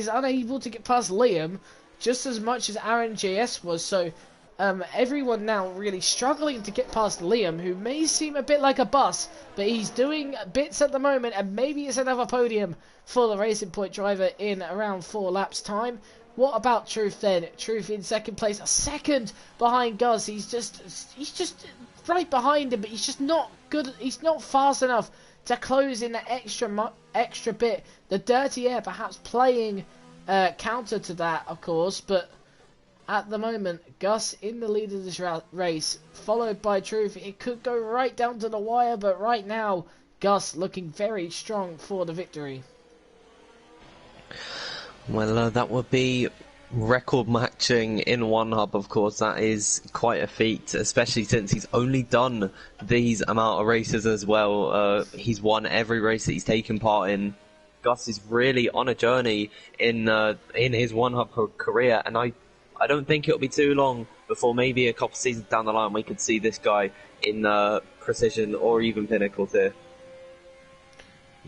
unable to get past Liam just as much as Aaron JS was. So everyone now really struggling to get past Liam, who may seem a bit like a bus, but he's doing bits at the moment, and maybe it's another podium for the Racing Point driver in around 4 laps time. What about Truth then? Truth in second place, a second behind Gus. He's just right behind him, but he's just not good. He's not fast enough to close in that extra bit. The dirty air perhaps playing counter to that, of course, but at the moment, Gus in the lead of this race, followed by Truth. It could go right down to the wire, but right now, Gus looking very strong for the victory. Well, that would be record matching in one hub, of course. That is quite a feat, especially since he's only done these amount of races as well. He's won every race that he's taken part in. Gus is really on a journey in his one hub career, and I don't think it'll be too long before maybe a couple seasons down the line we could see this guy in Precision or even Pinnacle tier.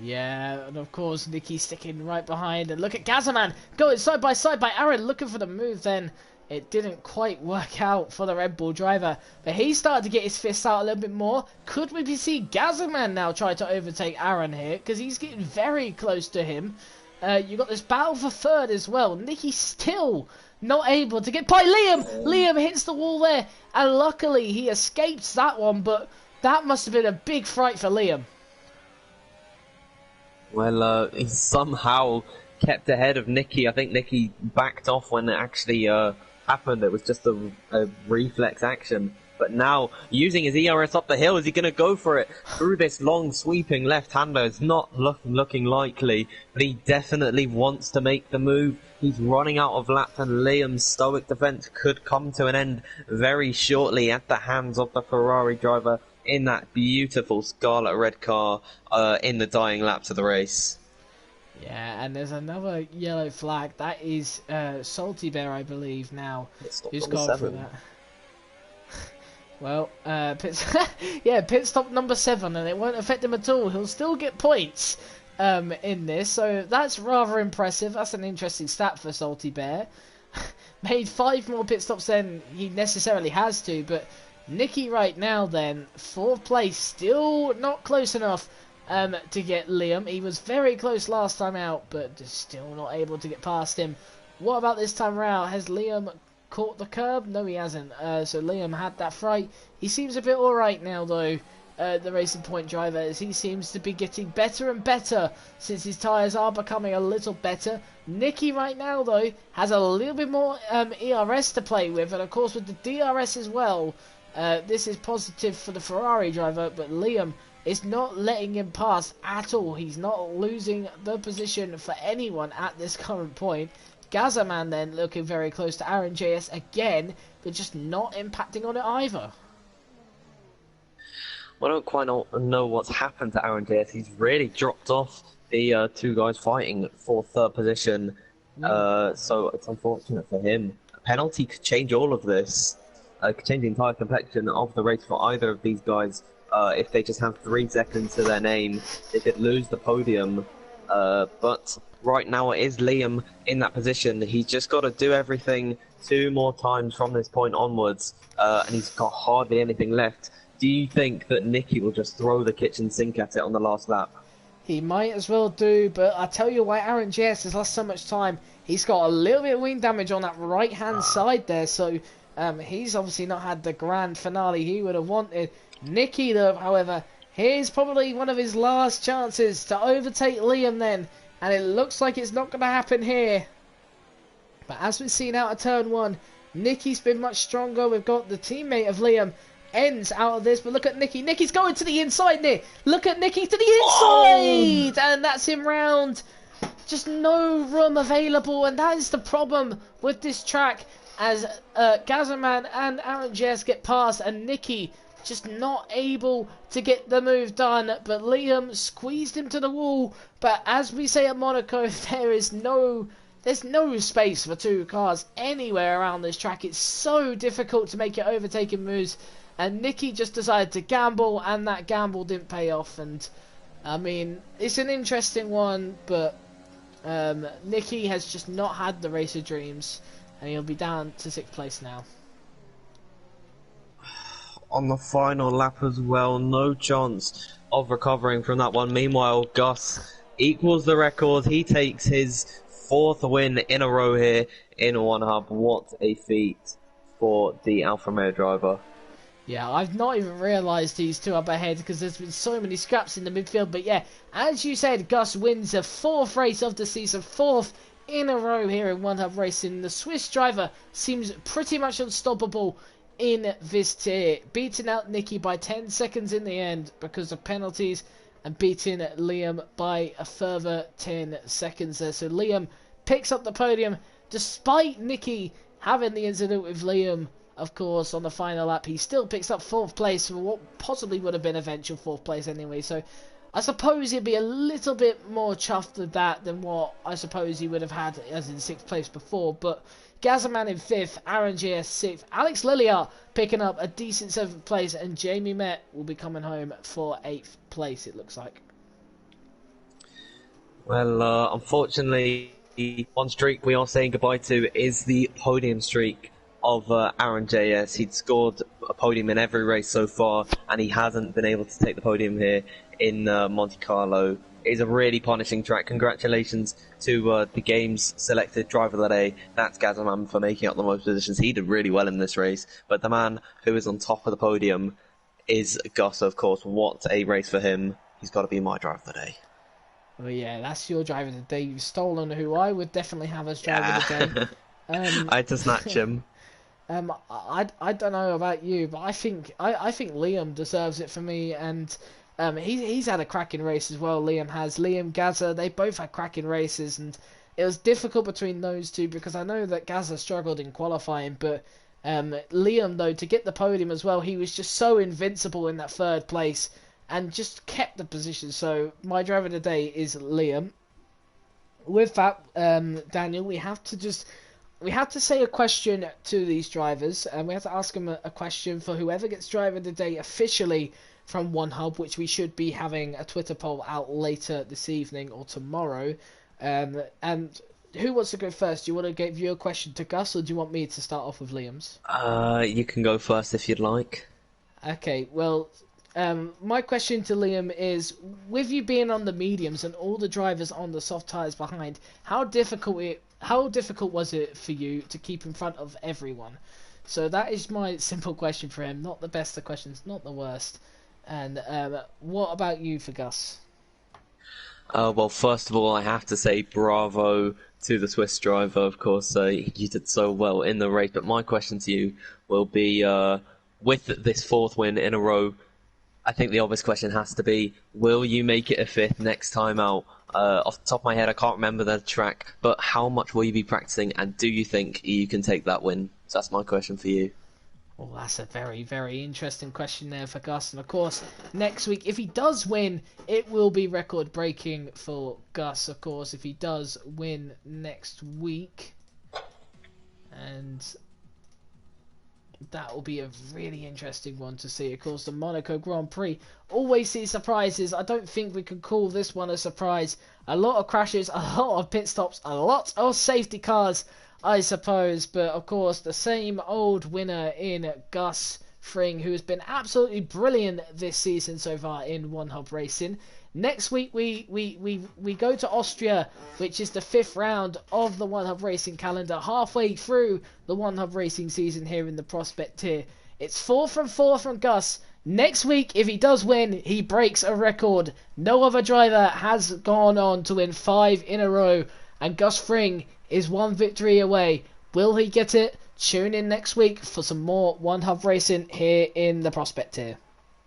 Yeah, and of course Nicky sticking right behind, and look at Gazaman going side by Aaron, looking for the move then. It didn't quite work out for the Red Bull driver, but he started to get his fists out a little bit more. Could we see Gazaman now try to overtake Aaron here, because he's getting very close to him. You got this battle for third as well. Nicky still not able to get by Liam. Liam hits the wall there, and luckily he escapes that one, but that must have been a big fright for Liam. Well, he somehow kept ahead of Nicky. I think Nicky backed off when it actually happened. It was just a reflex action. But now, using his ERS up the hill, is he going to go for it through this long sweeping left-hander? It's not looking likely, but he definitely wants to make the move. He's running out of laps, and Liam's stoic defense could come to an end very shortly at the hands of the Ferrari driver in that beautiful scarlet red car in the dying laps of the race. Yeah, and there's another yellow flag. That is Salty Bear, I believe, now. Who's gone for that? Well, pit stop number 7, and it won't affect him at all. He'll still get points in this, so that's rather impressive. That's an interesting stat for Salty Bear. Made 5 more pit stops than he necessarily has to, but Nicky right now then, 4th place, still not close enough to get Liam. He was very close last time out, but still not able to get past him. What about this time around? Has Liam caught the curb? No, he hasn't. So Liam had that fright. He seems a bit alright now, though, the Racing Point driver, as he seems to be getting better and better since his tyres are becoming a little better. Nicky right now, though, has a little bit more ERS to play with, and of course with the DRS as well. This is positive for the Ferrari driver, but Liam is not letting him pass at all. He's not losing the position for anyone at this current point. Gazzaman then looking very close to Aaron JS again, but just not impacting on it either. I don't quite know what's happened to Aaron JS. He's really dropped off the 2 guys fighting for 3rd position. So it's unfortunate for him. A penalty could change all of this. Could change the entire complexion of the race for either of these guys. If they just have 3 seconds to their name, they could lose the podium. But right now it is Liam in that position. He's just got to do everything 2 more times from this point onwards, and he's got hardly anything left. Do you think that Nicky will just throw the kitchen sink at it on the last lap? He might as well do, but I tell you why Aaron JS has lost so much time. He's got a little bit of wing damage on that right-hand side there, so he's obviously not had the grand finale he would have wanted. Nicky, though, however, here's probably one of his last chances to overtake Liam then, and it looks like it's not going to happen here. But as we've seen out of turn 1, Nicky's been much stronger. We've got the teammate of Liam ends out of this, but look at Nicky. Nicky's going to the inside there. Look at Nicky to the inside, and that's him round. Just no room available, and that is the problem with this track, as Gazzaman and Aaron JS get past, and Nicky just not able to get the move done. But Liam squeezed him to the wall. But as we say at Monaco, there's no space for 2 cars anywhere around this track. It's so difficult to make it overtaking moves, and Nicky just decided to gamble, and that gamble didn't pay off. And I mean, it's an interesting one, but Nicky has just not had the race of dreams, and he'll be down to 6th place now. On the final lap as well, no chance of recovering from that one. Meanwhile, Gus equals the record. He takes his 4th win in a row here in One Hub. What a feat for the Alfa Romeo driver. Yeah, I've not even realised he's 2 up ahead because there's been so many scraps in the midfield. But yeah, as you said, Gus wins a 4th race of the season, 4th in a row here in One Hub Racing. The Swiss driver seems pretty much unstoppable in this tier, beating out Nicky by 10 seconds in the end because of penalties, and beating Liam by a further 10 seconds there. So Liam picks up the podium despite Nicky having the incident with Liam. Of course, on the final lap, he still picks up 4th place for what possibly would have been eventual 4th place anyway. So I suppose he'd be a little bit more chuffed with that than what I suppose he would have had as in 6th place before. But Gazzaman in 5th, Aaron JS 6th, Alex Lilliard picking up a decent 7th place, and Jamie Met will be coming home for 8th place, it looks like. Well, unfortunately, one streak we are saying goodbye to is the podium streak of Aaron JS. He'd scored a podium in every race so far, and he hasn't been able to take the podium here in Monte Carlo. It is a really punishing track. Congratulations to the game's selected driver of the day. That's Gazzaman for making up the most positions. He did really well in this race, but the man who is on top of the podium is Gus, of course. What a race for him. He's got to be my driver of the day. Well, yeah, that's your driver of the day. You've stolen who I would definitely have as driver of the day. I had to snatch him. I don't know about you, but I think Liam deserves it for me, and he's had a cracking race as well. Liam has. Liam, Gazza, they both had cracking races, and it was difficult between those two because I know that Gazza struggled in qualifying, but Liam, though, to get the podium as well, he was just so invincible in that 3rd place and just kept the position. So my driver today is Liam. with that, Daniel, we have to say a question to these drivers, and we have to ask them a question for whoever gets driver of the day officially from One Hub, which we should be having a Twitter poll out later this evening or tomorrow. And who wants to go first? Do you want to give your question to Gus, or do you want me to start off with Liam's? You can go first if you'd like. Okay, well, my question to Liam is, with you being on the mediums and all the drivers on the soft tyres behind, how difficult was it for you to keep in front of everyone? So that is my simple question for him. Not the best of questions, not the worst. And what about you for Gus? Well, first of all, I have to say bravo to the Swiss driver. Of course, you did so well in the race. But my question to you will be, with this fourth win in a row, I think the obvious question has to be, will you make it a fifth next time out? Off the top of my head, I can't remember the track, but how much will you be practicing, and do you think you can take that win? So that's my question for you. Well, that's a very, very interesting question there for Gus. And of course, next week, if he does win, it will be record-breaking for Gus, of course, if he does win next week. And that will be a really interesting one to see. Of course, the Monaco Grand Prix always sees surprises. I don't think we can call this one a surprise. A lot of crashes, a lot of pit stops, a lot of safety cars, I suppose. But of course, the same old winner in Gus Fring, who has been absolutely brilliant this season so far in One Hub Racing. Next week we go to Austria, which is the 5th round of the One Hub Racing calendar, halfway through the One Hub Racing season here in the Prospect tier. It's 4 from 4 from Gus. Next week, if he does win, he breaks a record. No other driver has gone on to win 5 in a row, and Gus Fring is 1 victory away. Will he get it? Tune in next week for some more One Hub Racing here in the Prospect tier.